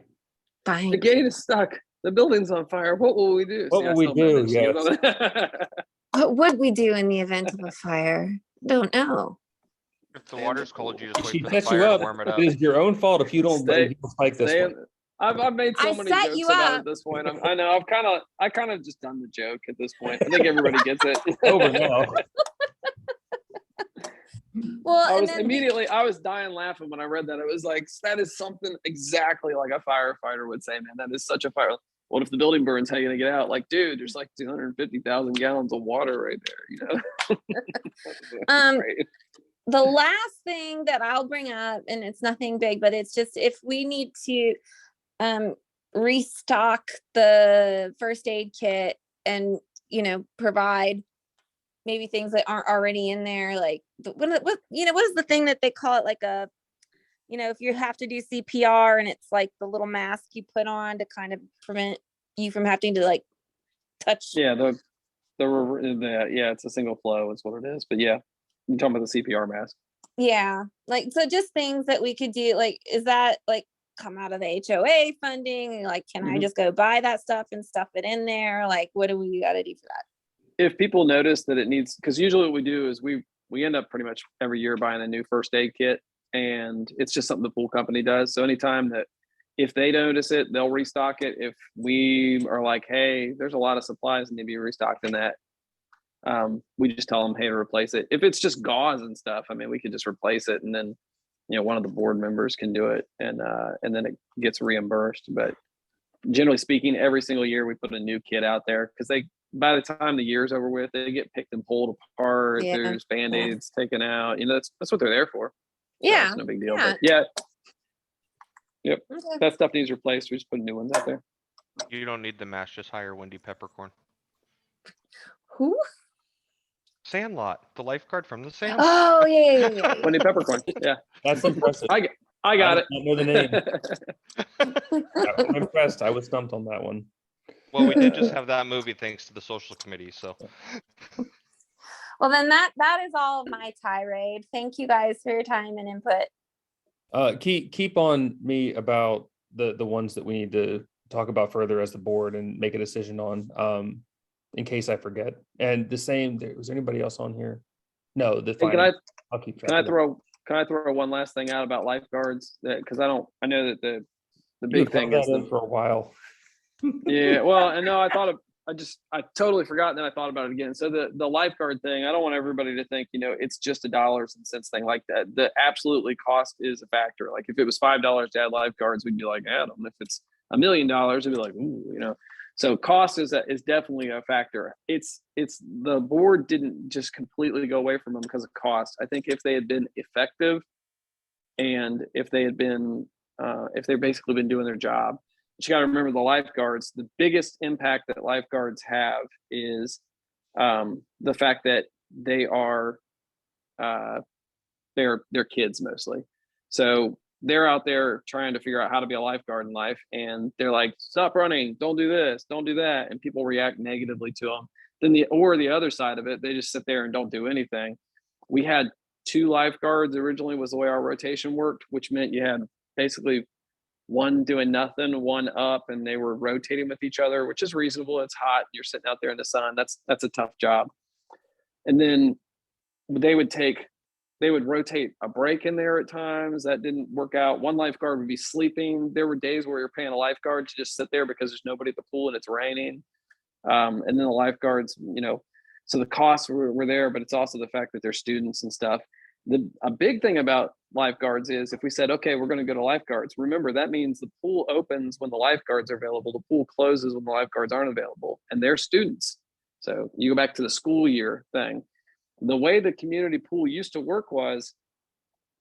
Fine. The gate is stuck. The building's on fire. What will we do? What will we do? Yes. What would we do in the event of a fire? Don't know. If the water's cold, you just She wait for the sets you fire to up. warm it up. It is your own fault if you don't spike this one. I've made so I many set jokes you about it up. at this point. I know I kind of just done the joke at this point. I think everybody gets it. Over now. Well, I and was then immediately, I was dying laughing when I read that. It was like, that is something exactly like a firefighter would say, man. That is such a fire. What if the building burns? How are you gonna get out? Like, dude, there's like 250,000 gallons of water right there, Right. the last thing that I'll bring up, and it's nothing big, but it's just if we need to restock the first aid kit and provide maybe things that aren't already in there, like what is the thing that they call it, like a if you have to do CPR and it's like the little mask you put on to kind of prevent you from having to like touch. Yeah, it's a single flow is what it is. But yeah, you're talking about the CPR mask. Yeah, like, so just things that we could do, like, is that like come out of the HOA funding? Like, can I just go buy that stuff and stuff it in there? Like, what do we got to do for that? If people notice that it needs, because usually what we do is we end up pretty much every year buying a new first aid kit, and it's just something the pool company does. So anytime that if they notice it, they'll restock it. If we are like, hey, there's a lot of supplies that need to be restocked in that, we just tell them, hey, to replace it. If it's just gauze and stuff, I mean, we could just replace it, and then one of the board members can do it, and then it gets reimbursed. But generally speaking, every single year we put a new kit out there, because by the time the year's over with, they get picked and pulled apart. Yeah. There's band-aids taken out. That's what they're there for. So Yeah, it's no big deal. yeah. But yeah, yep. Okay. That stuff needs replaced. We just put new ones out there. You don't need the mask, just hire Wendy Peppercorn. Who? Sandlot, the lifeguard from the Sandlot. Oh, yeah. Wendy Peppercorn. Yeah, That's impressive. I got it. I know the name. I'm impressed. I was stumped on that one. Well, we did just have that movie thanks to the social committee, so. Well, then that is all of my tirade. Thank you guys for your time and input. Keep on me about the ones that we need to talk about further as the board and make a decision on, in case I forget. And the same, was there anybody else on here? No, I'll keep track. Can I throw one last thing out about lifeguards? Because I know that the big You've thing held is that in for a while. yeah. Well, and no, I totally forgot, and then I thought about it again. So the lifeguard thing, I don't want everybody to think, it's just a dollars and cents thing like that. The absolutely cost is a factor. Like if it was $5 to add lifeguards, we'd be like, Adam. If it's $1 million, it'd be like, ooh, So cost is definitely a factor. It's the board didn't just completely go away from them because of cost. I think if they had been effective, and if they had been if they've basically been doing their job. But you got to remember the lifeguards. The biggest impact that lifeguards have is the fact that they are they're kids mostly. So they're out there trying to figure out how to be a lifeguard in life, and they're like, stop running, don't do this, don't do that, and people react negatively to them. Then the other side of it, they just sit there and don't do anything. We had 2 lifeguards originally was the way our rotation worked, which meant you had basically one doing nothing, one up, and they were rotating with each other, which is reasonable. It's hot. You're sitting out there in the sun. That's a tough job. And then they would rotate a break in there at times. That didn't work out. One lifeguard would be sleeping. There were days where you're paying a lifeguard to just sit there because there's nobody at the pool and it's raining. And then the lifeguards, so the costs were there, but it's also the fact that they're students and stuff. A big thing about lifeguards is if we said, okay, we're going to go to lifeguards, remember that means the pool opens when the lifeguards are available. The pool closes when the lifeguards aren't available, and they're students. So you go back to the school year thing. The way the community pool used to work was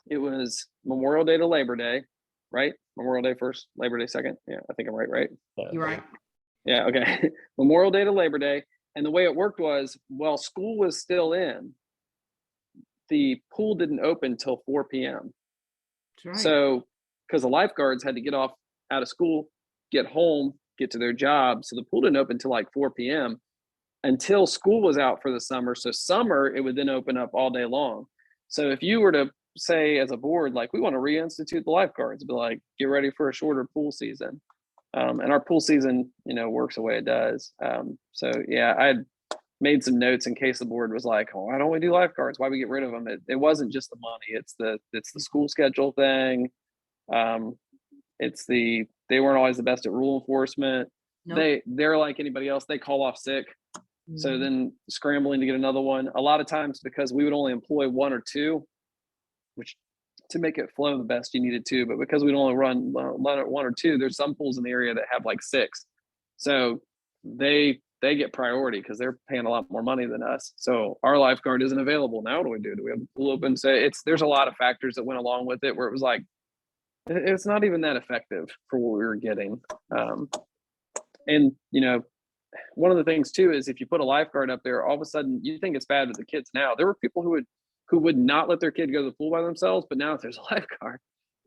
it was Memorial Day to Labor Day, right? Memorial Day first, Labor Day second. Yeah, I think I'm right? You're right. Yeah, okay. Memorial Day to Labor Day. And the way it worked was, while school was still in, the pool didn't open till 4 p.m. That's right. So, because the lifeguards had to get off out of school, get home, get to their job. So the pool didn't open till like 4 p.m. until school was out for the summer. So summer, it would then open up all day long. So if you were to say as a board, like, we want to reinstitute the lifeguards, be like, get ready for a shorter pool season. And our pool season, works the way it does. So yeah, I had made some notes in case the board was like, oh, why don't we do lifeguards? Why we get rid of them? It wasn't just the money. It's the school schedule thing. They weren't always the best at rule enforcement. Nope. They're like anybody else. They call off sick. So Mhm. then scrambling to get another one, a lot of times because we would only employ one or two, which to make it flow the best you needed to, but because we'd only run one or two, there's some pools in the area that have like 6. So they get priority because they're paying a lot more money than us. So our lifeguard isn't available. Now what do we do? Do we have the pool open? So there's a lot of factors that went along with it where it was like, it's not even that effective for what we were getting. And one of the things too is if you put a lifeguard up there, all of a sudden you think it's bad with the kids. Now there were people who would not let their kid go to the pool by themselves, but now if there's a lifeguard,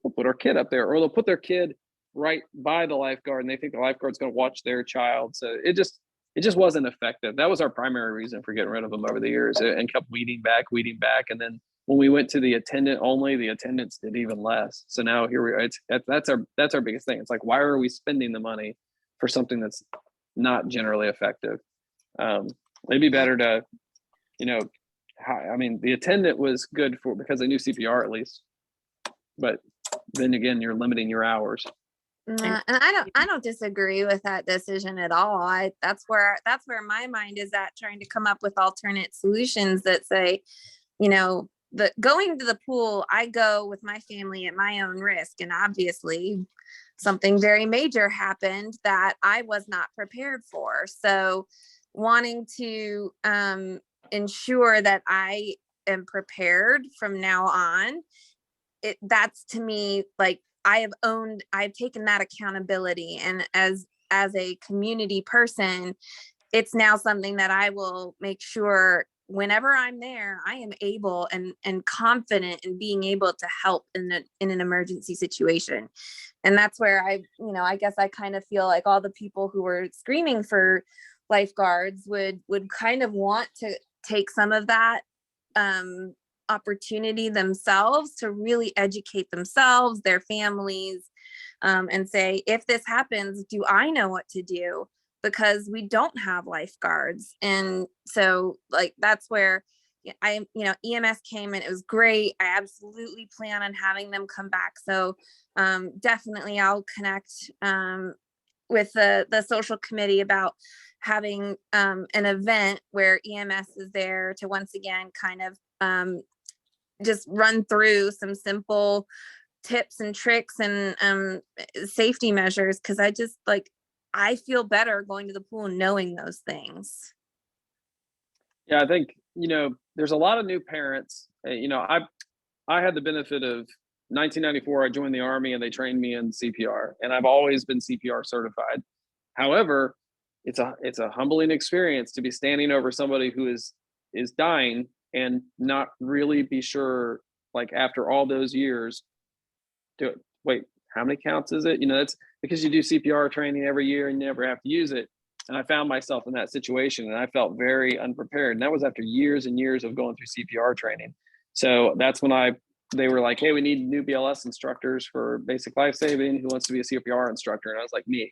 we'll put our kid up there, or they'll put their kid right by the lifeguard and they think the lifeguard's going to watch their child. So it just wasn't effective. That was our primary reason for getting rid of them over the years, and kept weeding back. And then when we went to the attendant only, the attendants did even less. So now here we are. That's our biggest thing. It's like, why are we spending the money for something that's not generally effective? It'd be better to, the attendant was good because they knew CPR at least, but then again, you're limiting your hours. And I don't disagree with that decision at all. That's where my mind is at, trying to come up with alternate solutions that say, going to the pool, I go with my family at my own risk. And obviously something very major happened that I was not prepared for. So wanting to ensure that I am prepared from now on, that's to me, like, I've taken that accountability. And as a community person, it's now something that I will make sure whenever I'm there, I am able and confident in being able to help in an emergency situation. And that's where I guess I kind of feel like all the people who were screaming for lifeguards would kind of want to take some of that opportunity themselves to really educate themselves, their families, and say, if this happens, do I know what to do? Because we don't have lifeguards. And so like, that's where EMS came and it was great. I absolutely plan on having them come back. So definitely I'll connect with the social committee about having an event where EMS is there to once again kind of just run through some simple tips and tricks and safety measures. Cause I feel better going to the pool knowing those things. Yeah, I think, there's a lot of new parents. I had the benefit of 1994, I joined the Army and they trained me in CPR, and I've always been CPR certified. However, it's a humbling experience to be standing over somebody who is dying and not really be sure, like, after all those years, wait, how many counts is it? That's because you do CPR training every year and you never have to use it. And I found myself in that situation and I felt very unprepared. And that was after years and years of going through CPR training. So that's when I they were like, hey, we need new BLS instructors for basic life saving. Who wants to be a CPR instructor? And I was like, me.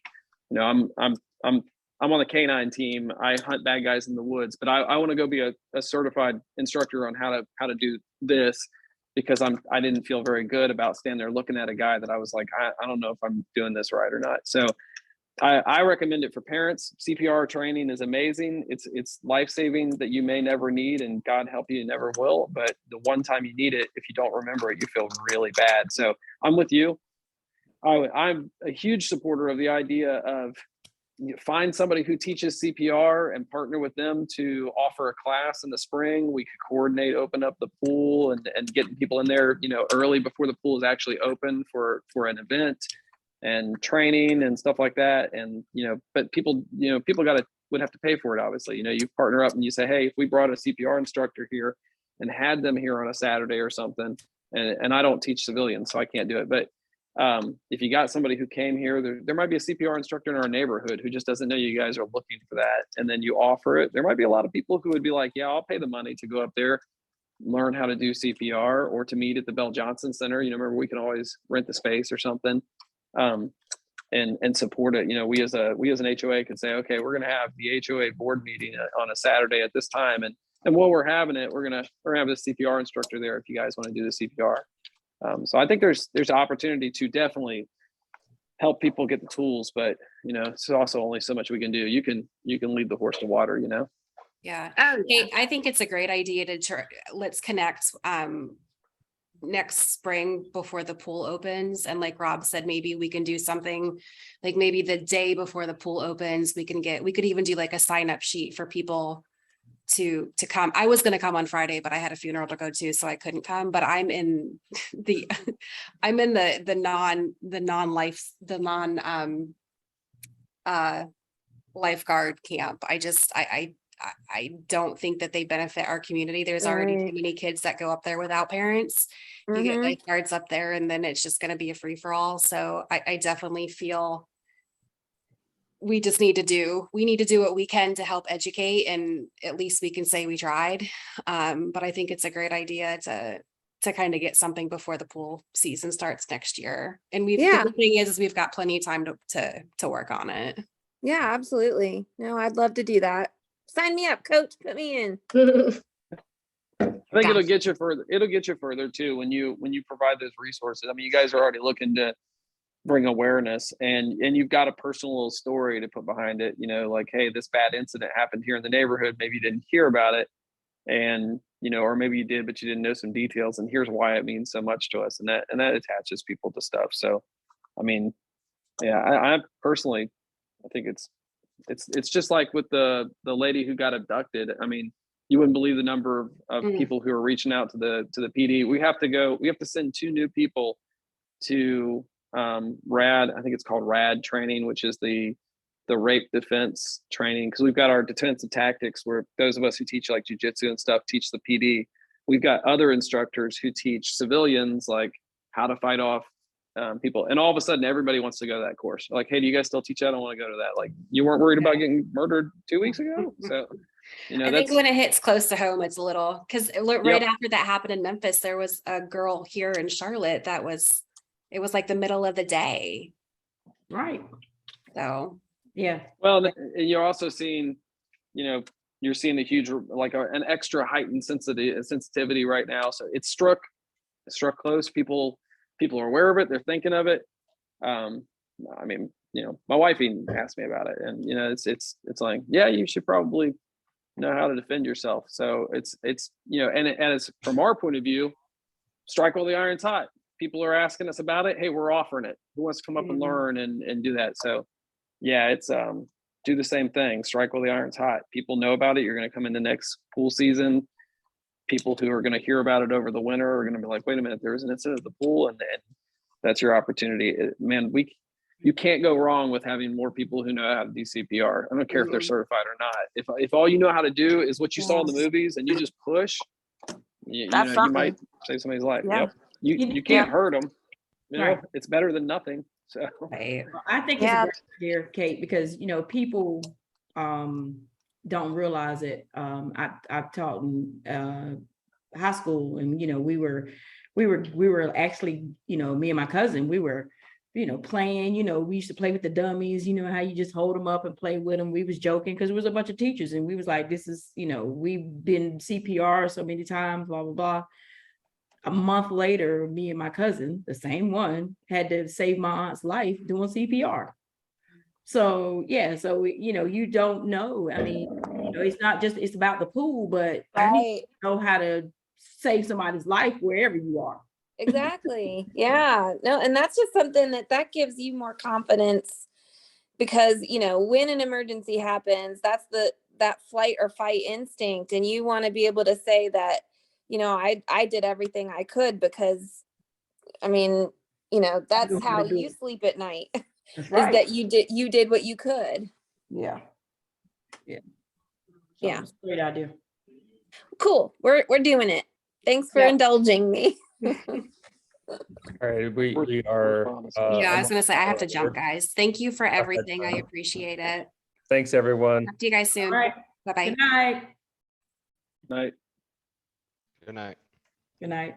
You know, I'm on the canine team. I hunt bad guys in the woods, but I want to go be a certified instructor on how to do this, because I didn't feel very good about standing there looking at a guy that I was like, I don't know if I'm doing this right or not. So I recommend it for parents. CPR training is amazing. It's life-saving that you may never need, and God help you never will. But the one time you need it, if you don't remember it, you feel really bad. So I'm with you. I'm a huge supporter of the idea of find somebody who teaches CPR and partner with them to offer a class in the spring. We could coordinate, open up the pool and getting people in there, you know, early before the pool is actually open for an event and training and stuff like that. And, you know, but people would have to pay for it. Obviously, you know, you partner up and you say, hey, if we brought a CPR instructor here and had them here on a Saturday or something, and I don't teach civilians, so I can't do it. But if you got somebody who came here, there might be a CPR instructor in our neighborhood who just doesn't know you guys are looking for that. And then you offer it. There might be a lot of people who would be like, yeah, I'll pay the money to go up there, learn how to do CPR, or to meet at the Bell Johnson Center. You know, remember, we can always rent the space or something. And support it. You know, we as an HOA could say, okay, we're going to have the HOA board meeting on a Saturday at this time, and while we're having it, we're gonna have a CPR instructor there if you guys want to do the CPR. So I think there's opportunity to definitely help people get the tools, but you know, it's also only so much we can do. You can lead the horse to water, you know. Yeah. Oh, yeah. Hey, I think it's a great idea to let's connect next spring before the pool opens. And like Rob said, maybe we can do something like maybe the day before the pool opens, we could even do like a sign up sheet for people to come. I was going to come on Friday, but I had a funeral to go to, so I couldn't come. But I'm in the lifeguard camp. I don't think that they benefit our community. There's already too Right. many kids that go up there without parents. You get Mhm. lifeguards up there, and then it's just going to be a free for all. So I definitely feel we need to do what we can to help educate, and at least we can say we tried. But I think it's a great idea to kind of get something before the pool season starts next year. And the Yeah. good thing is we've got plenty of time to work on it. Yeah, absolutely. No, I'd love to do that. Sign me up, coach. Put me in. I think it'll Gotcha. get you further. It'll get you further too when you provide those resources. I mean, you guys are already looking to bring awareness, and you've got a personal little story to put behind it. You know, like, hey, this bad incident happened here in the neighborhood. Maybe you didn't hear about it, and you know, or maybe you did, but you didn't know some details. And here's why it means so much to us, and that attaches people to stuff. So, I mean, yeah, I personally, I think it's just like with the lady who got abducted. I mean, you wouldn't believe the number of Mm. people who are reaching out to the PD. We have to send 2 new people to RAD. I think it's called RAD training, which is the rape defense training, because we've got our defensive tactics where those of us who teach like jujitsu and stuff teach the PD. We've got other instructors who teach civilians like how to fight off people, and all of a sudden everybody wants to go to that course. Like, hey, do you guys still teach that? I don't want to go to that. Like, you weren't worried about getting murdered 2 weeks ago, so you know, I think when it hits close to home, it's a little, because right after that happened in Memphis, there was a girl here in Charlotte it was like the middle of the day. Right. So Yeah. Well, and you're also seeing, you know, you're seeing a huge, like an extra heightened sensitivity right now. So it struck close. People are aware of it. They're thinking of it. I mean, you know, my wife even asked me about it, and you know, it's like, yeah, you should probably know how to defend yourself. So it's you know, and it's from our point of view, strike while the iron's hot. People are asking us about it. Hey, we're offering it. Who wants to come up and learn and do that? So yeah, it's do the same thing. Strike while the iron's hot. People know about it. You're going to come in the next pool season. People who are going to hear about it over the winter are going to be like, wait a minute, there was an incident at the pool, and that's your opportunity. Man, you can't go wrong with having more people who know how to do CPR. I don't care if they're certified or not. If all you know how to do is what you saw in the movies and you just push, you know, you might save somebody's life. Yeah. Yep. You can't hurt them. You know, Right. it's better than nothing. So right. Well, I think Yeah. it's a great idea, Kate, because you know people don't realize it. I've taught in high school, and you know we were we were actually, me and my cousin, we were, playing, we used to play with the dummies, how you just hold them up and play with them. We was joking because it was a bunch of teachers and we was like, this is, we've been CPR so many times, blah, blah, blah. A month later, me and my cousin, the same one, had to save my aunt's life doing CPR. So, yeah, so, you don't know. I mean, it's not just, it's about the pool, but you need to know how to save somebody's life wherever you are. Exactly. Yeah. No, and that's just something that gives you more confidence because, when an emergency happens, that's that flight or fight instinct. And you want to be able to say that, I did everything I could because, I mean, that's how you sleep at night. That's Is right. that you did what you could. Yeah. Yeah. So Yeah. it's a great idea. Cool. We're doing it. Thanks for indulging me. All right, we are. Yeah, I was almost gonna say, I have to jump, over. guys. Thank you for ahead, everything. I Tyler. appreciate it. Thanks, everyone. Talk to you guys soon. All right. Bye-bye. Good night. Night. Good night. Good night.